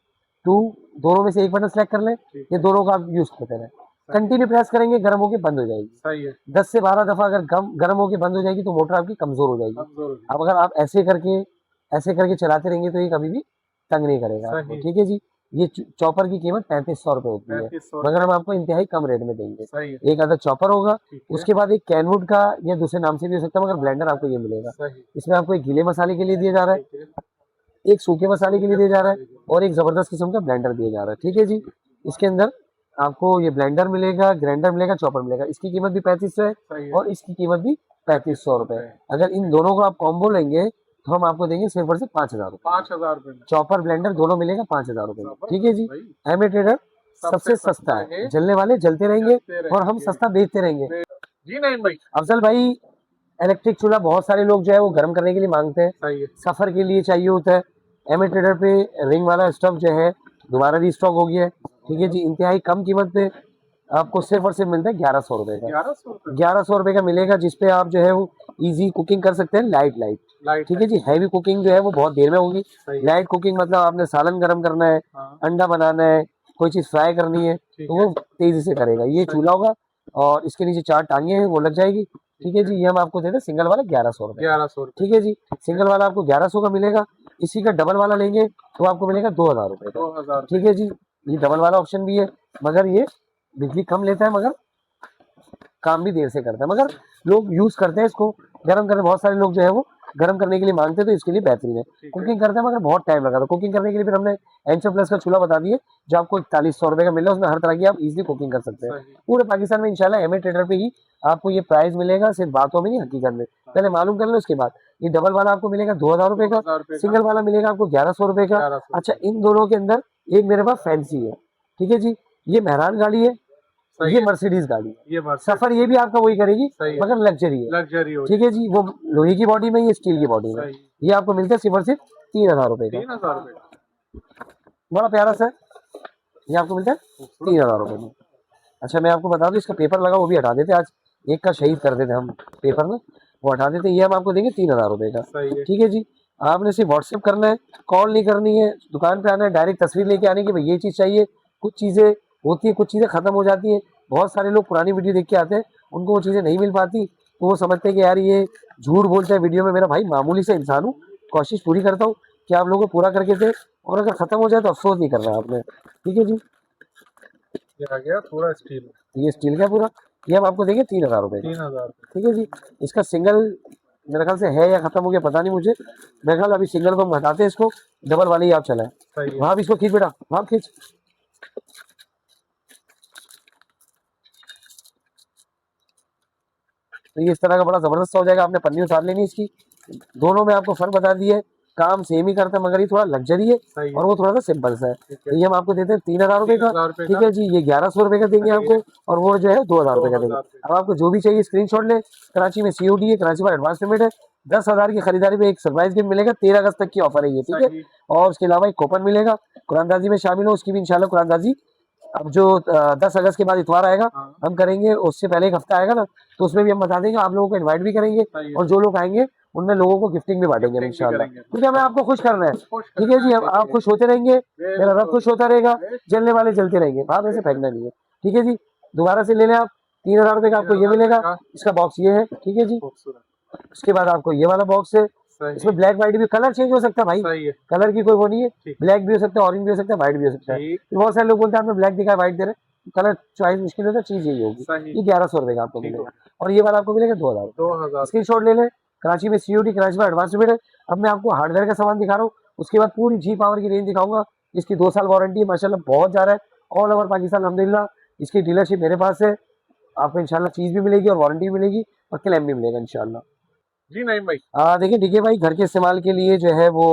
Speaker 1: 2 दोनों में से एक बटन सेलेक्ट कर लें, ये दोनों का आप यूज करते रहे। कंटिन्यू प्रेस करेंगे, गर्म होके बंद हो जाएगी, सही है। 10 से 12 दफा अगर गर्म होके बंद हो जाएगी तो मोटर आपकी कमजोर हो जाएगी। अब अगर आप ऐसे करके चलाते रहेंगे तो ये कभी भी तंग नहीं करेगा, ठीक है जी। ये चॉपर की कीमत 3500 रुपए होती है, मगर हम आपको इंतहाई कम रेट में देंगे। एक अदर चॉपर होगा, उसके बाद एक कैनवुड का या दूसरे नाम से भी हो सकता है, मगर ब्लेंडर आपको ये मिलेगा। इसमें आपको एक गीले मसाले के लिए दिया जा रहा है, एक सूखे मसाले के लिए दिया जा रहा है, और एक जबरदस्त किस्म का ब्लेंडर दिया जा रहा है, ठीक है जी। इसके अंदर आपको ये ब्लेंडर मिलेगा, ग्राइंडर मिलेगा, चॉपर मिलेगा। इसकी कीमत भी 3500 है, और इसकी कीमत भी 3500 रुपए। अगर इन दोनों को आप कॉम्बो लेंगे तो हम आपको देंगे सिर्फ और सिर्फ 5,000 रुपए।
Speaker 2: 5,000 रुपए में
Speaker 1: चॉपर ब्लेंडर दोनों मिलेगा 5,000 रुपए में, ठीक है जी।
Speaker 2: भाई,
Speaker 1: एमए ट्रेडर सबसे सस्ता है, जलने वाले जलते रहेंगे और हम सस्ता बेचते रहेंगे।
Speaker 2: जी नहीं भाई।
Speaker 1: अफजल भाई, इलेक्ट्रिक चूल्हा बहुत सारे लोग जो है वो गर्म करने के लिए मांगते हैं,
Speaker 2: सही है।
Speaker 1: सफर के लिए चाहिए होता है। एमए ट्रेडर पे रिंग वाला स्टफ जो है दोबारा रीस्टॉक हो गया है, ठीक है जी। इंतहाई कम कीमत पे आपको सिर्फ और सिर्फ मिलता है 1100 रुपए का। 1100 रुपए का मिलेगा, जिसपे आप जो है वो इजी कुकिंग कर सकते हैं, लाइट, ठीक है जी। हैवी कुकिंग जो है वो बहुत देर में होगी। लाइट कुकिंग मतलब आपने सालन गर्म करना है, अंडा बनाना है, कोई चीज फ्राई करनी है, तो वो तेजी से करेगा। ये चूल्हा होगा और इसके नीचे 4 टांगे हैं, वो लग जाएगी, ठीक है जी। ये हम आपको देते हैं सिंगल वाला 1100 रुपए,
Speaker 2: 1100,
Speaker 1: ठीक है जी। सिंगल वाला आपको 1100 का मिलेगा। इसी का डबल वाला लेंगे तो आपको मिलेगा 2000 रुपए का,
Speaker 2: 2000,
Speaker 1: ठीक है जी। ये डबल वाला ऑप्शन भी है, मगर ये बिजली कम लेता है, मगर काम भी देर से करता है, मगर लोग यूज करते हैं इसको गर्म करने। बहुत सारे लोग जो है वो गर्म करने के लिए मांगते हैं, तो इसके लिए बेहतरीन है। कुकिंग करते हैं मगर बहुत टाइम लगा था कुकिंग करने के लिए। फिर हमने एंचो प्लस का चूल्हा बता दिए जो आपको 4100 रुपए का मिल रहा है। उसमें हर तरह की आप इजीली कुकिंग कर सकते हैं। पूरे पाकिस्तान में इंशाल्लाह एमए ट्रेडर पे ही आपको ये प्राइस मिलेगा, सिर्फ बातों में नहीं हकीकत में। पहले मालूम कर लो, उसके बाद ये डबल वाला आपको मिलेगा 2000 रुपए का, सिंगल वाला मिलेगा आपको 1100 रुपए का। अच्छा, इन दोनों के अंदर एक मेरे पास फैंसी है, ठीक है जी। ये मेहरान गाड़ी है, ये मर्सिडीज गाड़ी है।
Speaker 2: ये
Speaker 1: सफर ये भी आपका वही करेगी, मगर लग्जरी है,
Speaker 2: लग्जरी,
Speaker 1: ठीक है जी। वो लोहे की बॉडी में, ये स्टील की बॉडी में। ये आपको मिलता है सिर्फ और सिर्फ 3000 रुपए का।
Speaker 2: 3000 रुपए,
Speaker 1: बड़ा प्यारा सा, ये आपको मिलता है 3000 रुपए में। अच्छा, मैं आपको बता दूं, इसका पेपर लगा वो भी हटा देते, आज एक का शहीद कर देते हम पेपर में, वो हटा देते। ये हम आपको देंगे 3000 रुपए का, ठीक है जी। आपने सिर्फ व्हाट्सएप करना है, कॉल नहीं करनी है, दुकान पे आना है, डायरेक्ट तस्वीर लेके आने की, भाई ये चीज चाहिए। कुछ चीजें होती है, कुछ चीजें खत्म हो जाती है। बहुत सारे लोग पुरानी वीडियो देख के आते हैं, उनको वो चीजें नहीं मिल पाती, तो वो समझते हैं कि यार ये झूठ बोलता है वीडियो में। मेरा भाई मामूली से इंसान हूँ, कोशिश पूरी करता हूँ कि आप लोगों को पूरा करके दे, और अगर खत्म हो जाए तो अफसोस नहीं करना आपने, ठीक है जी।
Speaker 2: ये आ गया पूरा स्टील,
Speaker 1: ये स्टील का पूरा, ये हम आपको देंगे 3000 रुपए,
Speaker 2: 3000,
Speaker 1: ठीक है जी। इसका सिंगल मेरे ख्याल से है या खत्म हो गया पता नहीं मुझे, मेरे ख्याल अभी सिंगल को हम हटाते हैं, इसको डबल वाले ही आप चलाएं। वहां भी इसको खींच बेटा, वहां खींच। तो ये इस तरह का बड़ा जबरदस्त हो जाएगा। आपने पन्नी उतार लेनी इसकी। दोनों में आपको फर्क बता दिए, काम सेम ही करता है, मगर ये थोड़ा लग्जरी है और वो थोड़ा सा सिंपल सा है। तो ये हम आपको देते हैं 3000 रुपए का, ठीक है जी। ये 1100 रुपए का देंगे आपको, और वो जो है 2000 रुपए का देंगे। अब आपको जो भी चाहिए स्क्रीनशॉट ले। कराची में सीओडी है, कराची में एडवांस पेमेंट है। 10,000 की खरीदारी में एक सरप्राइज गिफ्ट मिलेगा, 13 अगस्त तक की ऑफर है ये, ठीक है। और उसके अलावा एक कूपन मिलेगा, कुरानदाजी में शामिल हो, उसकी भी इंशाल्लाह कुरानदाजी अब जो 10 अगस्त के बाद इतवार आएगा हम करेंगे, उससे पहले एक हफ्ता आएगा ना, तो उसमें भी हम बता देंगे, आप लोगों को इनवाइट भी करेंगे, और जो लोग आएंगे उनमें लोगों को गिफ्टिंग भी बांटेंगे इंशाल्लाह, क्योंकि हमें आपको खुश करना है, ठीक है जी। आप खुश होते रहेंगे, मेरा रब खुश होता रहेगा, जलने वाले जलते रहेंगे, आप ऐसे फेंकना नहीं है, ठीक है जी। दोबारा से ले लें आप, 3000 रुपए का आपको ये मिलेगा। इसका बॉक्स ये है, ठीक है जी। उसके बाद आपको ये वाला बॉक्स है, इसमें ब्लैक व्हाइट भी, कलर चेंज हो सकता है भाई, कलर की कोई वो नहीं है, ब्लैक भी हो सकता है, ऑरेंज भी हो सकता है, व्हाइट भी हो सकता है। तो बहुत सारे लोग बोलते हैं आपने ब्लैक दिखा व्हाइट दे रहे, कलर चॉइस मुश्किल होता है, चीज यही होगी। ये 1100 रुपए का आपको मिलेगा, और ये वाला आपको मिलेगा 2000। स्क्रीन शॉट ले लें। कराची में सीओडी, कराची में एडवांस पेमेंट है। अब मैं आपको हार्डवेयर का सामान दिखा रहा हूँ, उसके बाद पूरी जी पावर की रेंज दिखाऊंगा। इसकी 2 साल वारंटी है, माशाल्लाह बहुत जा रहा है ऑल ओवर पाकिस्तान अल्हम्दुलिल्लाह। इसकी डीलरशिप मेरे पास है, आपको इंशाल्लाह चीज भी मिलेगी और वारंटी भी मिलेगी और क्लेम भी मिलेगा इंशाल्लाह
Speaker 2: जी। नहीं भाई,
Speaker 1: देखिए डीके भाई, घर के इस्तेमाल के लिए जो है वो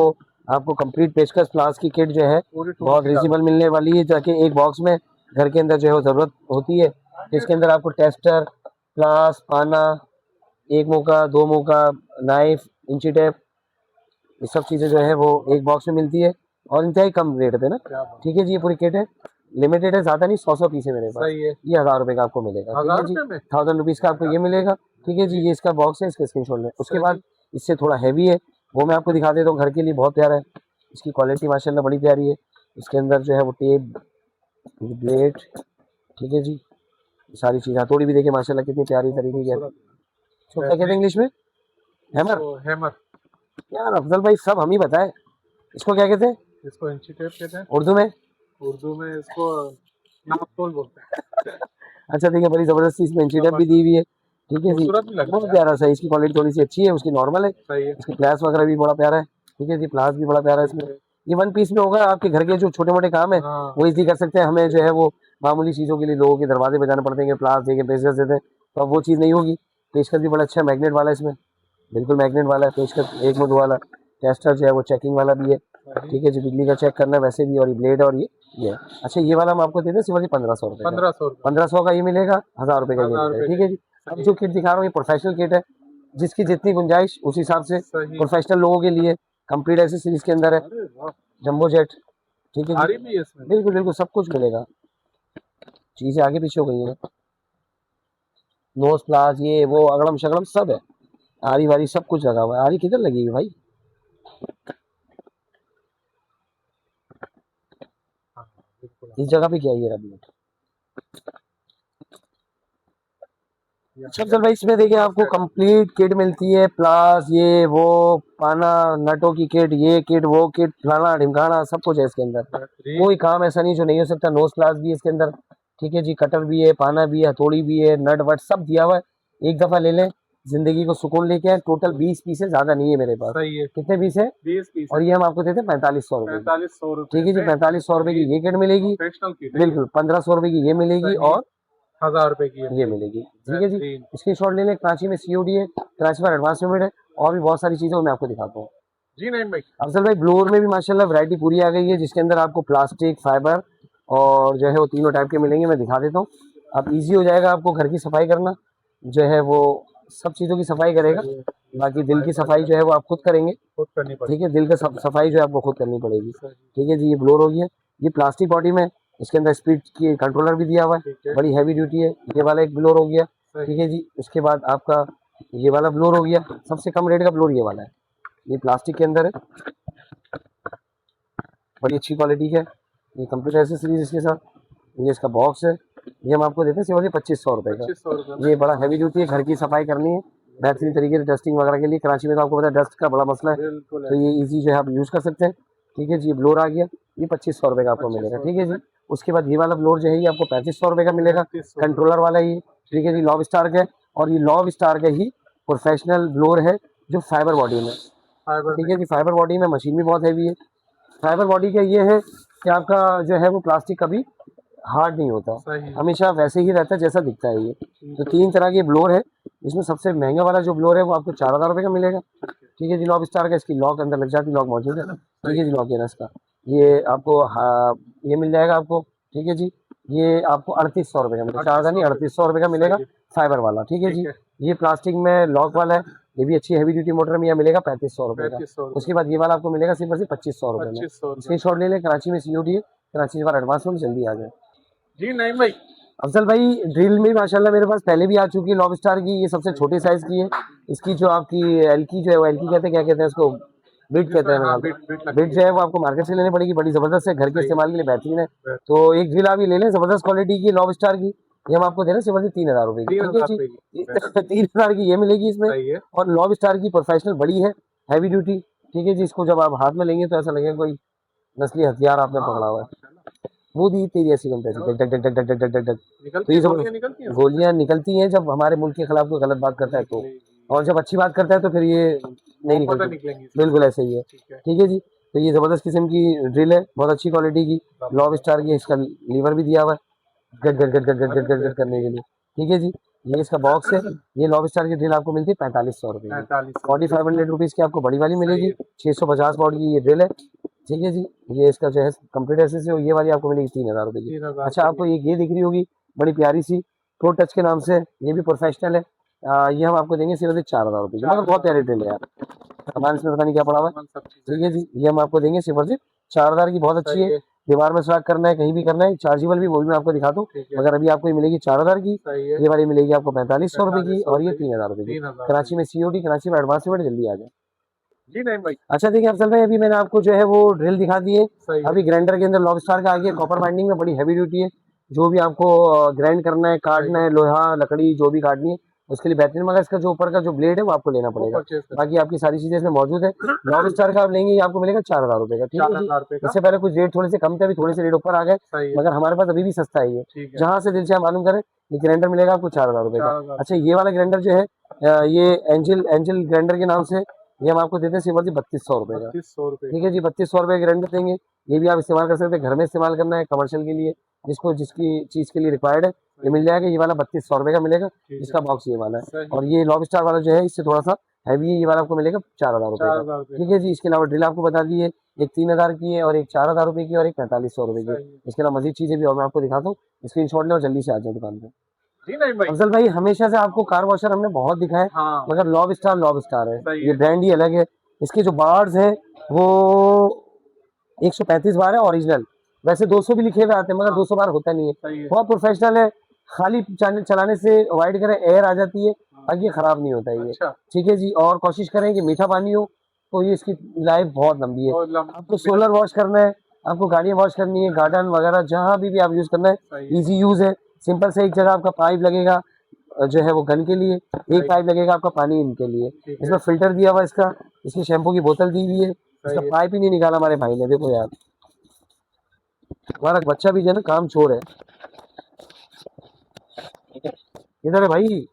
Speaker 1: आपको कंप्लीट पेचकस प्लास की किट जो है बहुत रिजनेबल मिलने वाली है, ताकि एक बॉक्स में घर के अंदर जो है वो जरूरत होती है। इसके अंदर आपको टेस्टर, प्लास, पाना, एक मौका, 2 मौका, नाइफ, इंची टेप, ये सब चीजें जो है वो एक बॉक्स में मिलती है, और इंतहाई कम रेट पे ना, ठीक है जी। ये पूरी किट है, लिमिटेड है, ज्यादा नहीं, 100 पीस है मेरे पास। ये 1000 रुपए का आपको मिलेगा, ठीक है जी। 1000 रुपीज का आपको ये मिलेगा, ठीक है जी। ये इसका बॉक्स है, इसके स्क्रीनशॉट लें। उसके बाद इससे थोड़ा हैवी है, वो मैं आपको दिखा देता हूँ, घर के लिए बहुत प्यारा है। इसकी क्वालिटी माशाल्लाह बड़ी प्यारी है। इसके अंदर जो है वो टेप, ब्लेड, ठीक है जी, सारी चीज़। हथौड़ी भी देखिए माशाल्लाह कितनी प्यारी तरीके की है। इसको क्या कहते हैं इंग्लिश में? हैमर।
Speaker 2: हैमर
Speaker 1: यार अफजल भाई सब हम ही बताए, इसको क्या कहते हैं?
Speaker 2: इसको इंची टेप कहते हैं
Speaker 1: उर्दू में।
Speaker 2: उर्दू में इसको नापतोल बोलते हैं।
Speaker 1: अच्छा देखिए, बड़ी जबरदस्ती इसमें इंची टेप भी दी हुई है, ठीक है जी। बहुत प्यारा सा, इसकी क्वालिटी थोड़ी सी अच्छी है, उसकी नॉर्मल है। इसकी प्लास वगैरह भी बड़ा प्यारा है, ठीक है जी। प्लास भी बड़ा प्यारा है इसमें। ये 1 पीस में होगा, आपके घर के जो छोटे मोटे काम है वो इजी कर सकते हैं। हमें जो है वो मामूली चीज़ों के लिए लोगों के दरवाजे बजाने पड़ते हैं, प्लास देके पेशकश देते हैं, तो अब वो चीज़ नहीं होगी। पेशकश भी बड़ा अच्छा मैग्नेट वाला है इसमें, बिल्कुल मैग्नेट वाला है पेशकश, एक में 2 वाला, टेस्टर जो है वो चेकिंग वाला भी है, ठीक है जी, बिजली का चेक करना है वैसे भी, और ये ब्लेड और ये अच्छा ये वाला हम आपको देते हैं सिर्फ 1500 रुपये, 1500 का ये मिलेगा, 1000 रुपये का ये मिलेगा, ठीक है जी। अब जो किट दिखा रहा हूँ ये प्रोफेशनल किट है, जिसकी जितनी गुंजाइश उस हिसाब से प्रोफेशनल लोगों के लिए कंप्लीट एसेसरीज के अंदर है, जंबो जेट, ठीक है जी, बिल्कुल बिल्कुल सब कुछ मिलेगा। चीजें आगे पीछे हो गई है, नोज प्लास ये वो अगड़म शगड़म सब है, आरी वारी सब कुछ लगा हुआ है। आरी किधर लगेगी भाई, इस जगह पे क्या है ये रबी। अच्छा भाई इसमें देखिए आपको कंप्लीट किट मिलती है, प्लस ये वो पाना नटों की किट, ये किट वो किट, फलाना ढिमकाना सब कुछ है इसके अंदर। कोई काम ऐसा नहीं जो नहीं हो सकता। नोज प्लास भी है इसके अंदर, ठीक है जी, कटर भी है, पाना भी है, हथौड़ी भी है, नट वट सब दिया हुआ है। एक दफा ले लें, जिंदगी को सुकून लेके आए। टोटल 20 पीस है, ज्यादा नहीं है मेरे पास।
Speaker 2: सही है।
Speaker 1: कितने पीस है?
Speaker 2: 20 पीस।
Speaker 1: और ये हम आपको देते हैं 4500 रुपए,
Speaker 2: 4500 रुपए,
Speaker 1: ठीक है जी। 4500 रुपए की ये किट मिलेगी, बिल्कुल। 1500 रुपए की ये मिलेगी और
Speaker 2: 1000 रुपए की
Speaker 1: ये मिलेगी, ठीक है जी। इसकी शॉट ले लें। कराची में सीओडी है, कराची में एडवांस पेमेंट है, और भी बहुत सारी चीजें मैं आपको दिखाता हूँ
Speaker 2: जी। नहीं भाई
Speaker 1: अफजल भाई, ब्लोअर में भी माशाल्लाह वैरायटी पूरी आ गई है, जिसके अंदर आपको प्लास्टिक, फाइबर और जो है वो तीनों टाइप के मिलेंगे। मैं दिखा देता हूँ, अब इजी हो जाएगा आपको घर की सफाई करना, जो है वो सब चीज़ों की सफाई करेगा। बाकी दिल की सफाई जो है वो आप खुद करेंगे,
Speaker 2: खुद करनी पड़ेगी,
Speaker 1: ठीक है। दिल का सफाई जो है आपको खुद करनी पड़ेगी, ठीक है जी। ये ब्लोअर हो गया, ये प्लास्टिक बॉडी में, इसके अंदर स्पीड की कंट्रोलर भी दिया हुआ है, बड़ी हैवी ड्यूटी है। ये वाला एक ब्लोअर हो गया, ठीक है जी। उसके बाद आपका ये वाला ब्लोअर हो गया, सबसे कम रेट का ब्लोअर ये वाला है, ये प्लास्टिक के अंदर है, बड़ी अच्छी क्वालिटी का है। ये कंप्यूटर एसेसरीज इसके साथ, ये इसका बॉक्स है, ये हम आपको देते हैं सिर्फ 2500 रुपये का। ये बड़ा हैवी ड्यूटी है, घर की सफाई करनी है बेहतरीन तरीके से, डस्टिंग वगैरह के लिए। कराची में तो आपको पता है डस्ट का बड़ा मसला है, तो ये इजी जो है आप यूज़ कर सकते हैं, ठीक है जी। ये ब्लोअर आ गया, ये 2500 रुपये का आपको मिलेगा, ठीक है जी। उसके बाद ये वाला ब्लोअर जो है ये आपको 3500 रुपये का मिलेगा, कंट्रोलर वाला ही, ठीक है जी। लॉब स्टार का है, और ये लॉब स्टार का ही प्रोफेशनल ब्लोअर है जो फाइबर बॉडी में, ठीक है जी। फाइबर बॉडी में, मशीन भी बहुत हैवी है। फाइबर बॉडी का ये है कि आपका जो है वो प्लास्टिक कभी हार्ड नहीं होता, हमेशा वैसे ही रहता है जैसा दिखता है ये। तो 3 तरह के ब्लोअर है, इसमें सबसे महंगा वाला जो ब्लोअर है वो आपको 4000 रुपये का मिलेगा, ठीक है जी। लॉब स्टार का, इसकी लॉक अंदर लग जाती, लॉक मौजूद है, ठीक है जी। लॉक है ना इसका, ये आपको ये मिल जाएगा आपको, ठीक है जी। ये आपको 3800 रुपये का मिलेगा, 4000 नहीं 3800 रुपये का मिलेगा फाइबर वाला, ठीक है जी। ये प्लास्टिक में लॉक वाला है, ये भी अच्छी हैवी ड्यूटी मोटर में, यह मिलेगा 3500 रुपये का। उसके बाद ये वाला आपको मिलेगा सिर्फ 2500 रुपये में। इसकी शॉट ले लें, कराची में सीओडी है, कराची में एडवांस में जल्दी आ जाए
Speaker 2: जी। नहीं भाई
Speaker 1: अफजल भाई, ड्रिल में माशाल्लाह मेरे पास पहले भी आ चुकी है लॉब स्टार की, ये सबसे छोटे साइज की है। इसकी जो आपकी एल की जो है वो एल की कहते हैं, क्या कहते हैं इसको, बिट कहते हैं। बिट जो है वो आपको मार्केट से लेनी पड़ेगी, बड़ी जबरदस्त है, घर के इस्तेमाल के लिए बेहतरीन है। तो एक ड्रिल आप ये ले लें जबरदस्त क्वालिटी की लॉब स्टार की, ये हम आपको दे रहे हैं सिर्फ 3000 रुपये की, ठीक है जी। 3000 की ये मिलेगी इसमें, और लॉब स्टार की प्रोफेशनल बड़ी है, हैवी ड्यूटी, ठीक है जी। इसको जब आप हाथ में लेंगे तो ऐसा लगेगा कोई नस्ली हथियार आपने पकड़ा हुआ है। वो दी तेरी ऐसी घंटे से duck duck duck duck duck duck duck duck, तो ये सब गोलियां निकलती हैं जब हमारे मुल्क के खिलाफ कोई गलत बात करता है तो, और जब अच्छी बात करता है तो फिर ये नहीं निकलती, बिल्कुल ऐसे ही है, ठीक है जी। तो ये जबरदस्त किस्म की ड्रिल है, बहुत अच्छी क्वालिटी की, लॉब स्टार की। इसका लीवर भी दिया हुआ है गट गट गट गट गट गट गट करने के लिए, ठीक है जी। ये इसका बॉक्स है, ये लॉब स्टार की ड्रिल आपको मिलती है 4500 रुपये की, 4500 रुपीज़ की आपको बड़ी वाली मिलेगी। 650 वॉट की ये ड्रिल है, ठीक है जी। ये इसका जो है कंप्लीट एसेसरी हो, ये वाली आपको मिलेगी 3000 रुपये की। अच्छा आपको ये दिख रही होगी बड़ी प्यारी सी, प्रो टच के नाम से, ये भी प्रोफेशनल है। ये हम आपको देंगे सिर्फ 4000 रुपये की, मतलब बहुत प्यारी ड्रिल है यार, सामान इसमें पता नहीं क्या पड़ा हुआ है, ठीक है जी। ये हम आपको देंगे सिर्फ 4000 की, बहुत अच्छी है। दीवार में सुराख करना है, कहीं भी करना है, चार्जेबल भी, वो भी मैं आपको दिखा दूँ। मगर अभी आपको ये मिलेगी 4000 की, ये वाली मिलेगी आपको 4500 रुपये की, और ये 3000 रुपये की। कराची में सीओडी, कराची में एडवांस पेमेंट, जल्दी आ जाए
Speaker 2: जी। नहीं भाई
Speaker 1: अच्छा देखिए अफजल भाई, अभी मैंने आपको जो है वो ड्रिल दिखा दी है। अभी ग्राइंडर के अंदर लॉब स्टार का आ गया, कॉपर बाइंडिंग में, बड़ी हैवी ड्यूटी है। जो भी आपको ग्राइंड करना है, काटना है, लोहा लकड़ी जो भी काटनी है उसके लिए बेहतरीन। मगर इसका जो ऊपर का जो ब्लेड है वो आपको लेना पड़ेगा, बाकी आपकी सारी चीजें इसमें मौजूद है। लॉब स्टार का आप लेंगे ये आपको मिलेगा 4000 रुपये का, ठीक है। इससे पहले कुछ रेट थोड़े से कम थे, अभी थोड़े से रेट ऊपर आ गए, मगर हमारे पास अभी भी सस्ता है ये। जहाँ से दिल से मालूम करें, ये ग्राइंडर मिलेगा आपको 4000 रुपये का। अच्छा ये वाला ग्राइंडर जो है ये एंजल ग्राइंडर के नाम से, ये हम आपको देते हैं सिर्फ 3200 रुपये का, ठीक है जी। 3200 रुपये ग्राइंडर देंगे, ये भी आप इस्तेमाल कर सकते हैं, घर में इस्तेमाल करना है, कमर्शियल के लिए, जिसको जिसकी चीज के लिए रिक्वायर्ड है ये मिल जाएगा। ये वाला 3200 रुपये का मिलेगा, इसका बॉक्स ये वाला है। और ये लॉब स्टार वाला जो है इससे थोड़ा सा हैवी है, ये वाला आपको मिलेगा 4,000 रुपए का। ठीक है जी। इसके अलावा ड्रिल आपको बता दी है, एक 3,000 की है और एक 4,000 रुपए की और एक 4500 रुपए की। इसके अलावा मजीद चीजें भी और मैं आपको दिखाता हूँ, स्क्रीनशॉट ले और जल्दी से आ जाए दुकान पे। अफजल भाई हमेशा से आपको कार वॉशर हमने बहुत दिखाए, मगर लॉब स्टार है, ये ब्रांड ही अलग है। इसके जो बार्स है वो 135 बार है ओरिजिनल, वैसे 200 भी लिखे हुए आते हैं मगर 200 बार होता नहीं है। बहुत प्रोफेशनल है, खाली चलाने से अवॉइड करें, एयर आ जाती है, बाकी ये खराब नहीं होता है ये। ठीक है जी। और कोशिश करें कि मीठा पानी हो, तो ये इसकी लाइफ बहुत लंबी है। आपको सोलर वॉश करना है, आपको गाड़ियां वॉश करनी है, गार्डन वगैरह जहाँ भी आप यूज करना है, इजी यूज है। सिंपल से एक जगह आपका पाइप लगेगा जो है वो गन के लिए, एक पाइप लगेगा आपका पानी इनके लिए। इसमें फिल्टर दिया हुआ इसका, इसकी शैम्पू की बोतल दी हुई है, इसका पाइप ही नहीं निकाला हमारे भाई ने। देखो यार, हमारा बच्चा भी जो है ना काम चोर है। इधर है भाई,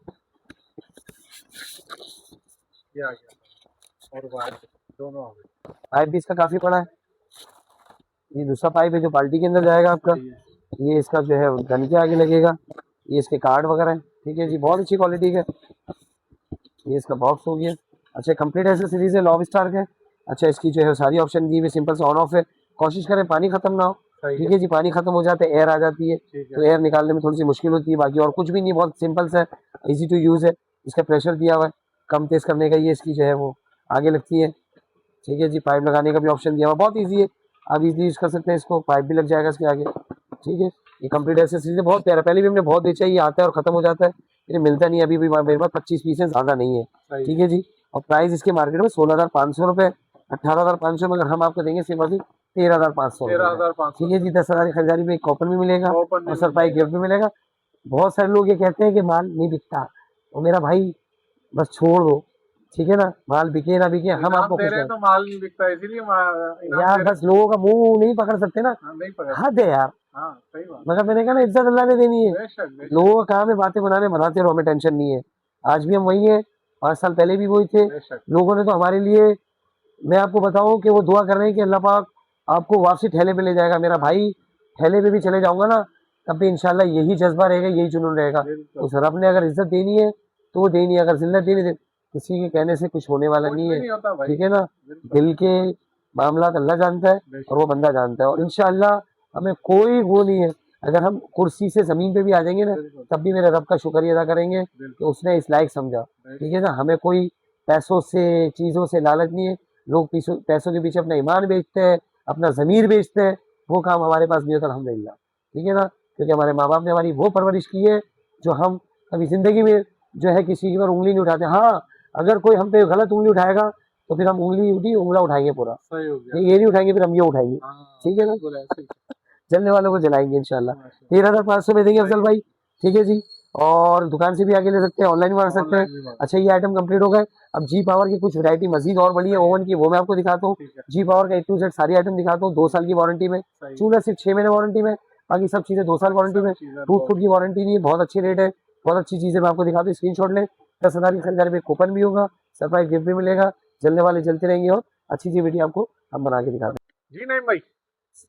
Speaker 1: दोनों पाइप भी इसका काफी बड़ा है। ये दूसरा पाइप है जो बाल्टी के अंदर जाएगा आपका, ये इसका जो है गन के आगे लगेगा, ये इसके कार्ड वगैरह है। ठीक है जी, बहुत अच्छी क्वालिटी का। ये इसका बॉक्स हो गया। अच्छा, कंप्लीट एक्सेसरीज है लॉब स्टार के। अच्छा, इसकी जो है सारी ऑप्शन दी हुई, सिंपल से ऑन ऑफ है। कोशिश करें पानी खत्म ना हो। ठीक है जी, पानी खत्म हो जाता है, एयर आ जाती है, तो एयर निकालने में थोड़ी सी मुश्किल होती है, बाकी और कुछ भी नहीं, बहुत सिंपल सा इजी टू यूज है। इसका प्रेशर दिया हुआ है, कम तेज करने का, ये इसकी जो है वो आगे लगती है। ठीक है जी, पाइप लगाने का भी ऑप्शन दिया हुआ, बहुत ईजी है, आप इजीली यूज कर सकते हैं इसको, पाइप भी लग जाएगा इसके आगे। ठीक है, ये कंप्लीट एक्सेसरीज है, बहुत प्यारा, पहले भी हमने बहुत बेचा, ये आता है और खत्म हो जाता है, ये मिलता नहीं, अभी भी मेरे पास 25 पीस है, ज्यादा नहीं है। ठीक है जी। और प्राइस इसके मार्केट में 16,500 रुपए, 18,500 में, अगर हम आपको देंगे सिर्फ अभी 13,500। ठीक है जी। 10,000 की खरीदारी में एक कॉपन भी मिलेगा और सरप्राइज गिफ्ट भी मिलेगा। बहुत सारे लोग ये कहते हैं कि माल नहीं बिकता, तो मेरा भाई बस छोड़ दो, ठीक है ना, माल बिके ना बिके, हम आपको
Speaker 2: दे रहे हैं तो माल नहीं बिकता, इसीलिए
Speaker 1: यार बस लोगों का मुंह नहीं पकड़ सकते ना, हद है यार। मगर मैंने कहा ना, इज्जत अल्लाह ने देनी है, लोगों का काम है बातें बनाते रहो, हमें टेंशन नहीं है। आज भी हम वही है, 5 साल पहले भी वही थे। लोगों ने तो हमारे लिए, मैं आपको बताऊं कि वो दुआ कर रहे हैं कि अल्लाह पाक आपको वापसी ठेले पे ले जाएगा। मेरा भाई, ठेले पे भी चले जाऊंगा ना, तब भी इंशाल्लाह यही जज्बा रहेगा, यही जुनून रहेगा। उस रब ने अगर इज्जत देनी है तो वो देनी है, अगर जिल्लत देनी है, किसी के कहने से कुछ होने वाला नहीं है। ठीक है ना, दिल के मामला अल्लाह जानता है और वो बंदा जानता है, और इंशाल्लाह हमें कोई वो नहीं है। अगर हम कुर्सी से जमीन पे भी आ जाएंगे ना, तब भी मेरे रब का शुक्रिया अदा करेंगे कि उसने इस लायक समझा। ठीक है ना, हमें कोई पैसों से, चीजों से लालच नहीं है। लोग पैसों के पीछे अपना ईमान बेचते हैं, अपना जमीर बेचते हैं, वो काम हमारे पास नहीं होता अल्हम्दुलिल्लाह। ठीक है ना, क्योंकि हमारे माँ बाप ने हमारी वो परवरिश की है जो हम कभी जिंदगी में जो है किसी की पर उंगली नहीं उठाते। हाँ, अगर कोई हम पे गलत उंगली उठाएगा तो फिर हम उंगला उठाएंगे पूरा, ये नहीं उठाएंगे, फिर हम ये उठाएंगे। ठीक है ना, जलने वालों को जलाएंगे इंशाल्लाह। 13,500 में देंगे अफजल भाई। ठीक है जी, और दुकान से भी आगे ले सकते हैं, ऑनलाइन भी आ सकते हैं। अच्छा, ये आइटम कंप्लीट हो गए। अब जी पावर की कुछ वैरायटी मजीद और बड़ी है ओवन की, वो मैं आपको दिखाता हूँ। जी पावर का A to Z सारी आइटम दिखाता हूँ, 2 साल की वारंटी में। चूल्हा सिर्फ 6 महीने वारंटी में, बाकी सब चीजें 2 साल वारंटी में। टूट फूट की वारंटी नहीं है, बहुत अच्छी रेट है, बहुत अच्छी चीजें मैं आपको दिखाता हूँ, स्क्रीनशॉट लें। 10,000 की खरीदारी में कूपन भी होगा, सरप्राइज गिफ्ट भी मिलेगा, जलने वाले जलते रहेंगे और अच्छी सी वीडियो आपको हम बना के दिखाते हैं।
Speaker 2: जी नहीं भाई,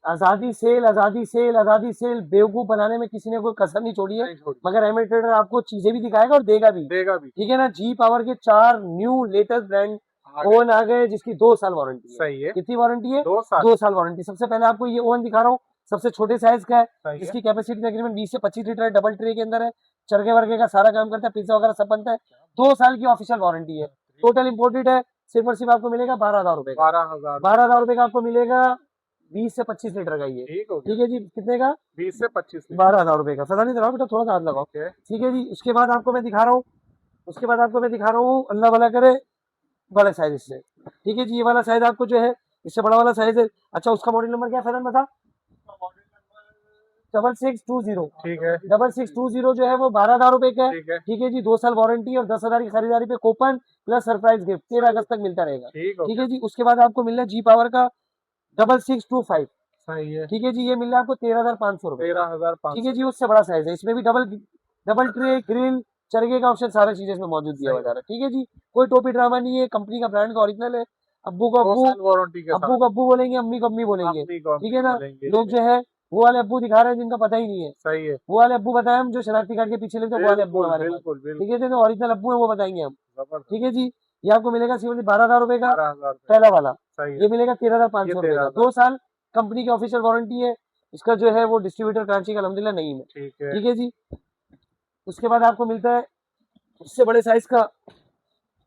Speaker 1: आजादी सेल, आजादी सेल, आजादी सेल, बेवकूफ बनाने में किसी ने कोई कसर नहीं छोड़ी है, मगर एमएल ट्रेडर आपको चीजें भी दिखाएगा और देगा भी। ठीक है ना, जी पावर के 4 न्यू लेटेस्ट ब्रांड ओवन आ गए, जिसकी 2 साल वारंटी है।
Speaker 2: सही है।
Speaker 1: कितनी वारंटी है?
Speaker 2: 2
Speaker 1: साल वारंटी। सबसे पहले आपको ये ओवन दिखा रहा हूँ, सबसे छोटे साइज का है, इसकी कैपेसिटी तकरीबन 20 से 25 लीटर है, डबल ट्रे के अंदर है, चरखे वर्गे का सारा काम करता है, पिज्जा वगैरह सब बनता है। 2 साल की ऑफिशियल वारंटी है, टोटल इम्पोर्टेड है, सिर्फ और सिर्फ आपको मिलेगा 12,000 रुपए का। 12,000 रुपए का आपको मिलेगा, 20 से 25 लीटर का ये। ठीक है जी, कितने का?
Speaker 2: 20 से 25,
Speaker 1: 12,000 रुपए का। सदा नहीं लगाओ बेटा, थोड़ा सा हाथ लगाओ। ठीक है जी, उसके बाद आपको मैं दिखा रहा हूँ, अल्लाह भला करे, बड़े साइज इससे। ठीक है जी, ये वाला साइज आपको जो है इससे बड़ा वाला साइज है। अच्छा, उसका मॉडल नंबर क्या है फैजन बता? 6620।
Speaker 2: ठीक है,
Speaker 1: 6620 जो है वो 12,000 रुपए का है। ठीक है जी, 2 साल वारंटी और 10,000 की खरीदारी पे कूपन प्लस सरप्राइज गिफ्ट 13 अगस्त तक मिलता रहेगा। ठीक है जी, उसके बाद आपको मिलना है जी पावर का 6625।
Speaker 2: सही है।
Speaker 1: ठीक है जी, ये मिल रहा है आपको 13,500 रुपए।
Speaker 2: 13,500।
Speaker 1: ठीक है जी, उससे बड़ा साइज है, इसमें भी डबल ट्रे, ग्रिल, चरखे का ऑप्शन, सारी चीजें इसमें मौजूद दिया हुआ जा रहा है। ठीक है जी, कोई टोपी ड्रामा नहीं है, कंपनी का ब्रांड का ओरिजिनल है। अब्बू को अब्बू बोलेंगे, अम्मी को अम्मी बोलेंगे। ठीक है ना, लोग जो है वो वाले अब्बू दिखा रहे हैं जिनका पता ही नहीं है।
Speaker 2: सही है,
Speaker 1: वो वाले अब्बू बताए हम, जो शरारती कार्ड के पीछे लेते हैं, वो वाले अब्बू हमारे पास। ठीक है जी, ओरिजिनल अब्बू है वो बताएंगे हम। ठीक है जी, ये आपको मिलेगा सिर्फ 12,000 रुपए का
Speaker 2: 12,000
Speaker 1: पहला वाला।
Speaker 2: सही है।
Speaker 1: ये मिलेगा 13,500
Speaker 2: ये
Speaker 1: रुपए का।
Speaker 2: 13,000
Speaker 1: 2 साल कंपनी की ऑफिशियल वारंटी है। इसका जो है वो डिस्ट्रीब्यूटर कराची का अल्हम्दुलिल्लाह नहीं है।
Speaker 2: ठीक है।
Speaker 1: ठीक है जी। उसके बाद आपको मिलता है उससे बड़े साइज का,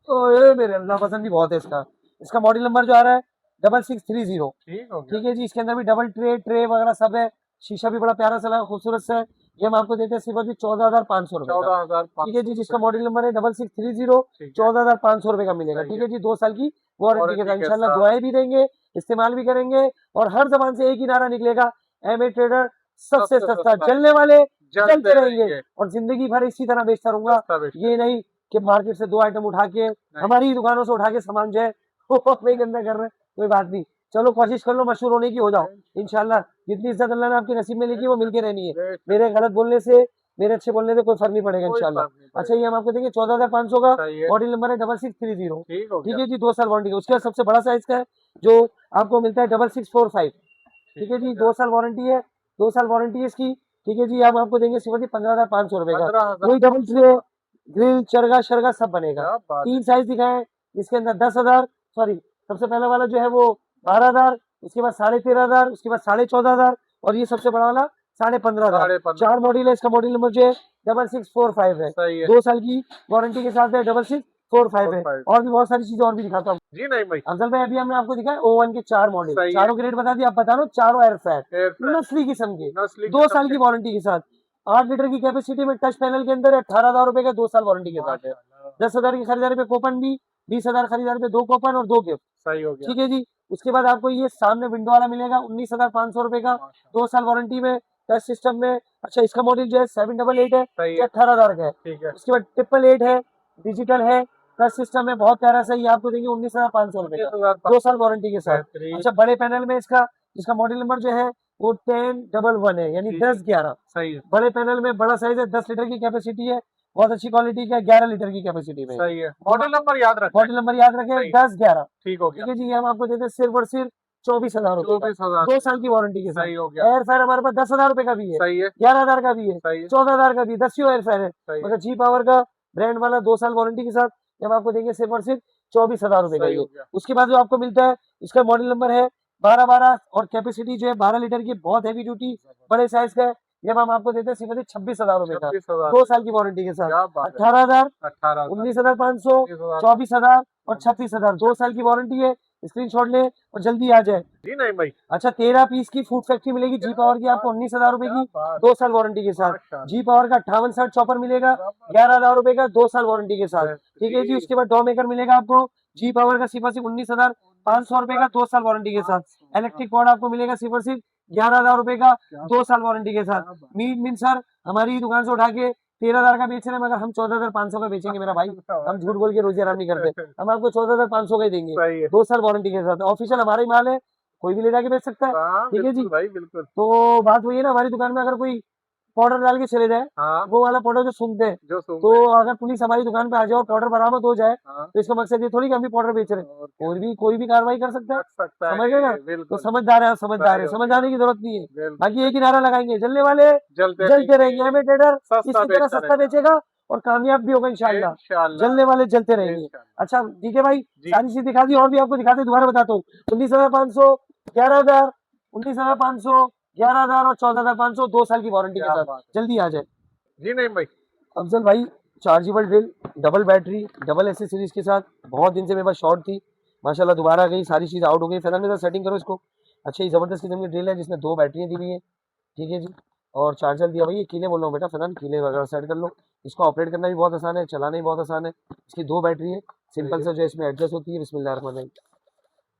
Speaker 1: ओए मेरे अल्लाह पसंद भी बहुत है इसका। इसका मॉडल नंबर जो आ रहा है 6630।
Speaker 2: ठीक हो गया।
Speaker 1: ठीक है जी। इसके अंदर भी डबल ट्रे वगैरह सब है। शीशा भी बड़ा प्यारा सा लगा, खूबसूरत सा है। ये हम आपको देते हैं सिर्फ अभी 14,500 रुपए का।
Speaker 2: 14,500।
Speaker 1: ठीक है जी। जिसका मॉडल नंबर है 6630, 14,500 रुपए का मिलेगा। ठीक है जी। 2 साल की वारंटी के साथ इंशाल्लाह दुआएं भी देंगे, इस्तेमाल भी करेंगे और हर जबान से एक ही नारा निकलेगा, एमए ट्रेडर सबसे सस्ता, चलने वाले चलते रहेंगे और जिंदगी भर इसी तरह बेचता रहूंगा। ये नहीं कि मार्केट से 2 आइटम उठा के हमारी ही दुकानों से उठा के सामान जो है वो अपने गंदा कर रहे हैं। कोई बात नहीं, चलो कोशिश कर लो मशहूर होने की, हो जाओ इंशाल्लाह। जितनी इज्जत अल्लाह ने आपके नसीब में लिखी है वो मिलके रहनी है। मेरे गलत बोलने से, मेरे अच्छे बोलने से कोई फर्क नहीं पड़ेगा इंशाल्लाह। अच्छा, ये हम आपको देंगे 14,500 का। मॉडल नंबर है 6630। ठीक है जी। 2 साल वारंटी का। उसके बाद सबसे बड़ा साइज का है जो आपको मिलता है 6645। ठीक है जी। 2 साल वारंटी है। 2 साल वारंटी है इसकी। ठीक है जी। हम आपको देंगे सिर्फ 15,500 रुपए का। कोई डबल ट्रे, ग्रिल, चरगा शरगा सब बनेगा। 3 साइज दिखाए इसके अंदर 10,000, सॉरी सबसे पहला वाला जो है वो 12,000, उसके बाद 13,500, उसके बाद 14,500 और ये सबसे बड़ा वाला 15,500। 4 मॉडल है। इसका मॉडल नंबर जो है 6645 है। 2 साल की वारंटी के साथ है। 6645 है। और भी बहुत सारी चीजें और भी दिखाता हूँ
Speaker 2: जी। नहीं भाई,
Speaker 1: अफजल भाई, अभी हमने आपको दिखाया O1 के 4 मॉडल, चारों ग्रेड बता दिए। आप बता लो, चारों एयरफेयर नस्ली किस्म के, 2 साल की वारंटी के साथ, 8 लीटर की कैपेसिटी में, टच पैनल के अंदर 18,000 रुपए का 2 साल वारंटी के साथ है। 10,000 की खरीदारी पे कूपन भी, 20,000 खरीदारी पे 2 कूपन और 2 गिफ्ट।
Speaker 2: सही हो गया।
Speaker 1: ठीक है जी। उसके बाद आपको ये सामने विंडो वाला मिलेगा 19,500 रुपए का, 2 साल वारंटी में, टच सिस्टम में। अच्छा, इसका मॉडल जो है 788 है, जो 18,000 का है। उसके बाद 888 है, डिजिटल है, टच सिस्टम है, बहुत प्यारा सा। ये आपको देंगे 19,500 रुपए का, 2 साल वारंटी के साथ। अच्छा, बड़े पैनल में इसका जिसका मॉडल नंबर जो है वो 1011 है, यानी 1011।
Speaker 2: सही है।
Speaker 1: बड़े पैनल में बड़ा साइज है, 10 लीटर की कैपेसिटी है, बहुत अच्छी क्वालिटी का, 11 लीटर की कैपेसिटी में।
Speaker 2: सही है। मॉडल नंबर याद रखें।
Speaker 1: मॉडल नंबर याद रखें 1011।
Speaker 2: ठीक हो गया।
Speaker 1: ठीक है जी। ये हम आपको देते हैं सिर्फ और सिर्फ 24,000 रुपए,
Speaker 2: 24,000,
Speaker 1: 2 साल की वारंटी के साथ।
Speaker 2: सही हो गया।
Speaker 1: एयर फायर हमारे पास 10,000 रुपए का भी है,
Speaker 2: सही है।
Speaker 1: 11,000 का भी है,
Speaker 2: सही है।
Speaker 1: 14,000 का भी, 10 एयर फायर है,
Speaker 2: सही है।
Speaker 1: मगर जी पावर का ब्रांड वाला 2 साल वारंटी के साथ जब आपको देंगे सिर्फ और सिर्फ 24,000 रुपए का
Speaker 2: सही
Speaker 1: ये।
Speaker 2: हो गया।
Speaker 1: उसके बाद जो आपको मिलता है इसका मॉडल नंबर है 1212 और कैपेसिटी जो है 12 लीटर की, बहुत हैवी ड्यूटी बड़े साइज का है। जब हम आपको देते हैं सिर्फ 26,000 रुपए का, 2 साल की वारंटी के साथ। 18,000, 19,500, 24,000 और 36,000, 2 साल की वारंटी है। स्क्रीनशॉट ले और जल्दी आ जाए।
Speaker 2: जी। नहीं भाई।
Speaker 1: अच्छा, 13 पीस की फूड फैक्ट्री मिलेगी जी पावर की आपको 19,000 रुपए की, 2 साल वारंटी के साथ। जी पावर का 58 शर्ट चॉपर मिलेगा 11,000 रुपए का, 2 साल वारंटी के साथ। ठीक है जी। उसके बाद डॉ मेकर मिलेगा आपको जी पावर का सिर्फ 19,500 रुपए का, 2 साल वारंटी के साथ। इलेक्ट्रिक पॉड आपको मिलेगा सिर्फ 11,000 रुपए का, 2 साल वारंटी के साथ। मीट मीन सर हमारी दुकान से उठा के 13,000 का बेच रहे हैं, मगर हम 14,500 का बेचेंगे मेरा भाई। हम झूठ बोल के रोजी आराम नहीं करते, हम आपको 14,500 का ही देंगे, 2 साल वारंटी के साथ। ऑफिशियल हमारा ही माल है, कोई भी ले जाके बेच सकता है। ठीक है जी
Speaker 2: भाई, बिल्कुल।
Speaker 1: तो बात वही है ना, हमारी दुकान में अगर कोई पाउडर डाल के चले जाए, वो वाला पाउडर जो सूंघते हैं, तो अगर पुलिस हमारी दुकान पे आ जाए और पाउडर बरामद हो जाए, तो इसका मकसद ये थोड़ी कि हम भी पाउडर बेच रहे हैं, और भी कोई भी कार्रवाई कर सकता है, समझ गए ना। तो समझदार है, समझदार है, समझ आने की जरूरत नहीं है। बाकी एक ही नारा लगाएंगे, जलने वाले जलते रहेंगे, एमए ट्रेडर इसी तरह सस्ता बेचेगा और कामयाब भी होगा इंशाल्लाह। जलने वाले जलते रहेंगे। अच्छा ठीक है भाई, सारी चीज दिखा दी, और भी आपको दिखाते, दोबारा बताता हूँ। 19,500, 11,000, 19,500, 11,000 और 14,500, 2 साल की वारंटी के साथ। जल्दी आ जाए।
Speaker 2: जी। नहीं भाई।
Speaker 1: अफजल भाई, chargeable drill, double battery, double accessories के साथ, बहुत दिन से मेरे पास शॉर्ट थी, माशाल्लाह दोबारा आ गई, सारी चीज आउट हो गई। फैजान में सेटिंग करो इसको। अच्छा, ये जबरदस्त किस्म की ड्रिल है जिसमें 2 बैटरियां दी हुई है। ठीक है जी। और चार्जर दिया भाई, ये कीले बोल रहा हूँ बेटा फैजान, कीले वगैरह सेट कर लो। इसको ऑपरेट करना भी बहुत आसान है, चलाना भी बहुत आसान है। इसकी 2 बैटरी है, सिंपल से जो इसमें एडजस्ट होती है। बिस्मिल्लाह,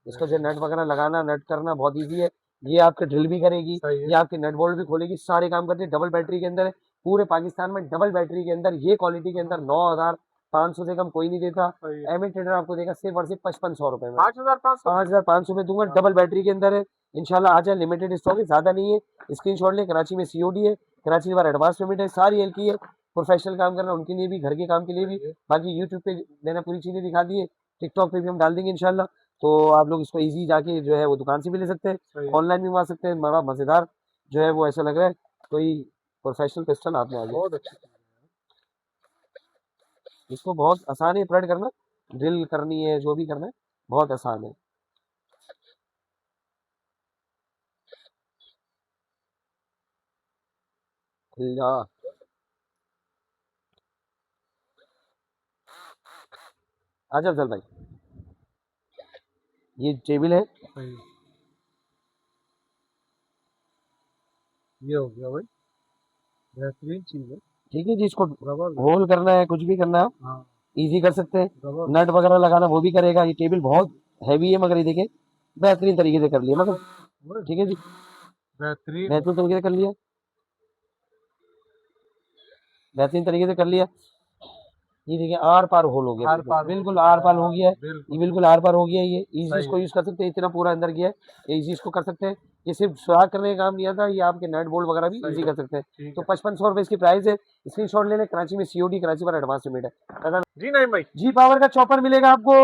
Speaker 1: इसको जो नट वगैरह लगाना, नट करना बहुत ईजी है। ये आपके ड्रिल भी करेगी, ये आपके नट बोल्ट भी खोलेगी, सारे काम करती है। डबल बैटरी के अंदर है, पूरे पाकिस्तान में डबल बैटरी के अंदर ये क्वालिटी के अंदर 9,500 से कम कोई नहीं देता। एमए ट्रेडर आपको देगा सिर्फ और सिर्फ 5500 रुपए में, 5,500 में दूंगा। डबल बैटरी के अंदर है, इंशाल्लाह आ जाए। लिमिटेड स्टॉक है, ज्यादा नहीं है। स्क्रीनशॉट ले। कराची में COD है, कराची के बाद एडवांस पेमेंट है, सारी एल की है। प्रोफेशनल काम करना उनके लिए भी, घर के काम के लिए भी। बाकी यूट्यूब पे मैंने पूरी चीजें दिखा दी है, टिकटॉक पे भी हम डाल देंगे इंशाल्लाह। तो आप लोग इसको इजी जाके जो है वो दुकान से भी ले सकते हैं, ऑनलाइन भी मंगा सकते हैं। बड़ा मजेदार जो है वो ऐसा लग रहा है कोई प्रोफेशनल पिस्टल आपने आ गया। बहुत अच्छा, इसको बहुत आसान है ऑपरेट करना। ड्रिल करनी है, जो भी करना है बहुत आसान है। अल्लाह, आजा अफजल भाई, ये टेबल है,
Speaker 2: सही, ये हो गया भाई, बेहतरीन चीज है।
Speaker 1: ठीक है जी। इसको
Speaker 2: जबरदस्त।
Speaker 1: होल करना है, कुछ भी करना है,
Speaker 2: हाँ,
Speaker 1: इजी कर सकते हैं।
Speaker 2: जबरदस्त।
Speaker 1: नट वगैरह लगाना वो भी करेगा। ये टेबल बहुत हैवी है, मगर ये देखिए बेहतरीन तरीके से कर लिया, मगर
Speaker 2: वही,
Speaker 1: ठीक है जी,
Speaker 2: बेहतरीन।
Speaker 1: बेहतरीन तरीके से कर लिया, बेहतरीन तरीके से कर लिया। ये देखिए आर पार होल हो गया,
Speaker 2: आर पार
Speaker 1: बिल्कुल आर पार हो गया है,
Speaker 2: बिल्कुल
Speaker 1: ये बिल्कुल आर पार हो गया है। ये इजी
Speaker 2: सही
Speaker 1: इसको
Speaker 2: है।
Speaker 1: यूज कर सकते हैं, इतना पूरा अंदर गया है, इजी इसको कर सकते हैं। ये सिर्फ सुराख करने का काम नहीं आता, ये आपके नट बोल्ट वगैरह भी
Speaker 2: सही
Speaker 1: इजी
Speaker 2: है,
Speaker 1: कर सकते हैं।
Speaker 2: ठीक
Speaker 1: तो
Speaker 2: है।
Speaker 1: 5500 रुपए इसकी प्राइस है। स्क्रीनशॉट ले लें। कराची में सीओडी, कराची पर एडवांस पेमेंट है। अगर
Speaker 2: जी नहीं भाई,
Speaker 1: जी पावर का चॉपर मिलेगा आपको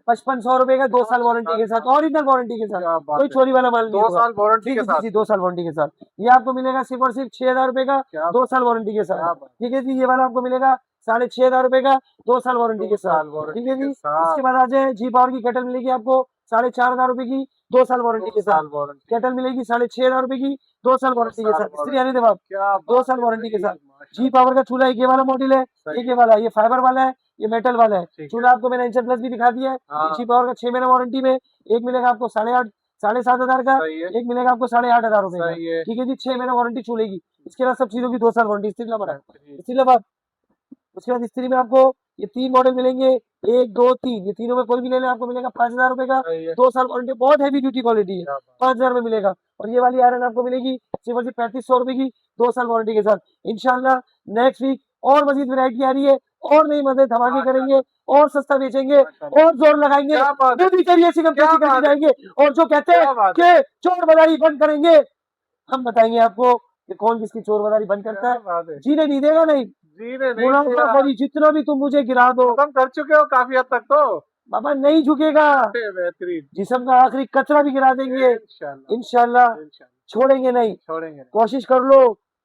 Speaker 1: 5500 रुपए का, 2 साल वारंटी के साथ, ओरिजिनल वारंटी के साथ,
Speaker 2: क्या
Speaker 1: कोई
Speaker 2: बात है,
Speaker 1: चोरी वाला माल नहीं
Speaker 2: 2
Speaker 1: होगा।
Speaker 2: साल वारंटी
Speaker 1: जी
Speaker 2: के
Speaker 1: जी
Speaker 2: साथ।
Speaker 1: जी, 2 साल वारंटी के साथ ये आपको मिलेगा सिर्फ और सिर्फ 6000 रुपए का,
Speaker 2: क्या
Speaker 1: 2 साल वारंटी के
Speaker 2: क्या
Speaker 1: साथ।
Speaker 2: बात,
Speaker 1: ठीक है जी, ये वाला आपको मिलेगा 6500 रुपए का, 2 साल वारंटी
Speaker 2: 2
Speaker 1: के साथ।
Speaker 2: साल
Speaker 1: ठीक
Speaker 2: वारंटी
Speaker 1: है
Speaker 2: के
Speaker 1: जी,
Speaker 2: साथ,
Speaker 1: इसके बाद आ जाए जी पावर की केटल मिलेगी आपको 4500 रुपए की, 2 साल वारंटी
Speaker 2: 2
Speaker 1: के साथ।
Speaker 2: साल वारंटी,
Speaker 1: केटल मिलेगी 6500 रुपए की, 2 साल
Speaker 2: 2
Speaker 1: वारंटी के
Speaker 2: साल
Speaker 1: साथ। स्त्री
Speaker 2: वारंटी।
Speaker 1: आने दे बाप,
Speaker 2: क्या
Speaker 1: 2
Speaker 2: बात
Speaker 1: साल
Speaker 2: है
Speaker 1: वारंटी के
Speaker 2: भाई,
Speaker 1: साथ। जी
Speaker 2: माशाल्लाह।
Speaker 1: पावर का चूल्हा एक ये वाला मॉडल है,
Speaker 2: सही
Speaker 1: एक
Speaker 2: है,
Speaker 1: ये वाला, ये फाइबर वाला है, ये मेटल वाला है।
Speaker 2: ठीक है।
Speaker 1: चूल्हा आपको मैंने इंचर प्लस भी दिखा दिया है।
Speaker 2: हाँ,
Speaker 1: जी पावर का 6 महीना वारंटी में एक मिलेगा आपको 8.5 7,500 का,
Speaker 2: सही है,
Speaker 1: एक मिलेगा आपको 8,800 रुपए का।
Speaker 2: सही है,
Speaker 1: ठीक है जी, 6 महीना वारंटी चूल्हे की। इसके बाद सब चीजों की 2 साल वारंटी। स्त्री नंबर
Speaker 2: बेहतरीन,
Speaker 1: उसके बाद स्त्री में आपको ये 3 मॉडल मिलेंगे, 1 2 3, ये तीनों में कोई भी ले लें आपको मिलेगा 5000 रुपए का,
Speaker 2: सही है,
Speaker 1: 2 साल वारंटी, बहुत हैवी ड्यूटी क्वालिटी है,
Speaker 2: क्या बात,
Speaker 1: 5000 में मिलेगा। और ये वाली आयरन आपको मिलेगी सिर्फ और सिर्फ 3500 रुपए की, 2 साल वारंटी के साथ। इंशाल्लाह नेक्स्ट वीक और मजीद वैरायटी आ रही है, और नई मदद धमाके करेंगे, और सस्ता बेचेंगे,
Speaker 2: माशाल्लाह।
Speaker 1: और जोर लगाएंगे,
Speaker 2: क्या बात है,
Speaker 1: जो भी करिए सिर्फ
Speaker 2: क्या
Speaker 1: करते
Speaker 2: बात है,
Speaker 1: जाएंगे। और जो कहते हैं
Speaker 2: क्या बात है,
Speaker 1: कि चोर बाजारी बंद करेंगे, हम बताएंगे आपको कि कौन किसकी चोर बाजारी बंद करता
Speaker 2: क्या
Speaker 1: है।
Speaker 2: बात है,
Speaker 1: जीने नहीं देगा, नहीं
Speaker 2: जीने नहीं
Speaker 1: मुनाफाखोरी, जितना भी तुम मुझे गिरा दो
Speaker 2: खत्म कर चुके हो काफी हद तक तो।
Speaker 1: बाबा नहीं झुकेगा।
Speaker 2: बेहतरीन,
Speaker 1: जिस्म का आखिरी कचरा भी गिरा देंगे,
Speaker 2: इंशाल्लाह,
Speaker 1: इंशाल्लाह
Speaker 2: इंशाल्लाह,
Speaker 1: छोड़ेंगे नहीं।
Speaker 2: छोड़ेंगे नहीं।
Speaker 1: कोशिश कर लो,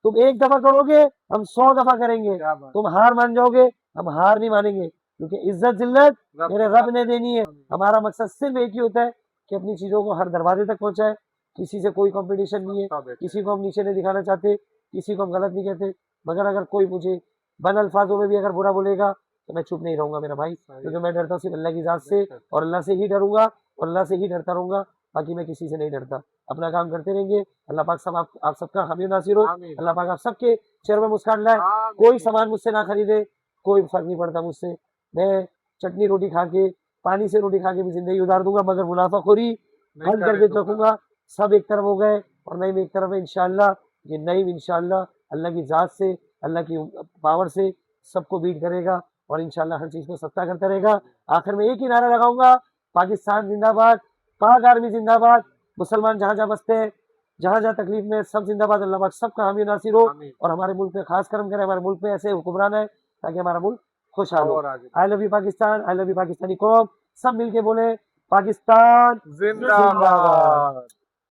Speaker 1: तुम एक दफा करोगे, हम 100 दफा करेंगे।
Speaker 2: क्या बात,
Speaker 1: तुम हार मान जाओगे, हम हार नहीं मानेंगे, क्योंकि इज्जत जिल्लत
Speaker 2: रब
Speaker 1: मेरे रब ने देनी है। हमारा मकसद सिर्फ एक ही होता है कि अपनी चीजों को हर दरवाजे तक पहुंचाए। किसी से कोई कंपटीशन नहीं है, किसी को हम नीचे नहीं दिखाना चाहते, किसी को हम गलत नहीं कहते। मगर अगर कोई मुझे बन अल्फाजों में भी अगर बुरा बोलेगा तो मैं चुप नहीं रहूंगा मेरा भाई, क्योंकि मैं डरता हूँ सिर्फ अल्लाह की जात से, और अल्लाह से ही डरूंगा, और अल्लाह से ही डरता रहूंगा। बाकी मैं किसी से नहीं डरता। अपना काम करते रहेंगे। अल्लाह पाक सब आप सबका हामी नासिर हो।
Speaker 2: आमीन,
Speaker 1: अल्लाह पाक आप सबके चेहरे में मुस्कान लाए।
Speaker 2: आमीन।
Speaker 1: कोई सामान मुझसे ना खरीदे, कोई फर्क नहीं पड़ता मुझसे। मैं चटनी रोटी खा के, पानी से रोटी खा के भी जिंदगी उतार दूंगा, मगर मुनाफाखोरी
Speaker 2: नहीं
Speaker 1: बंद
Speaker 2: करे
Speaker 1: करके
Speaker 2: तो
Speaker 1: रखूंगा। सब एक तरफ हो गए और नईम एक तरफ है। इंशाल्लाह ये नईम इंशाल्लाह अल्लाह की जात से, अल्लाह की पावर से सबको बीट करेगा, और इंशाल्लाह हर चीज को सस्ता करता रहेगा। आखिर में एक ही नारा लगाऊंगा, पाकिस्तान जिंदाबाद, पाक आर्मी जिंदाबाद, मुसलमान जहाँ जहाँ बसते हैं, जहाँ जहाँ तकलीफ में, सब जिंदाबाद। अल्लाह पाक सबका हामी नासिर हो,
Speaker 2: आमीन।
Speaker 1: और हमारे मुल्क में खास करम करे, हमारे मुल्क में ऐसे हुक्मरान है ताकि हमारा मुल्क खुशहाल हो।
Speaker 2: और आगे
Speaker 1: I love you Pakistan, I love you Pakistani कौम। सब मिलके बोले पाकिस्तान
Speaker 2: जिंदाबाद।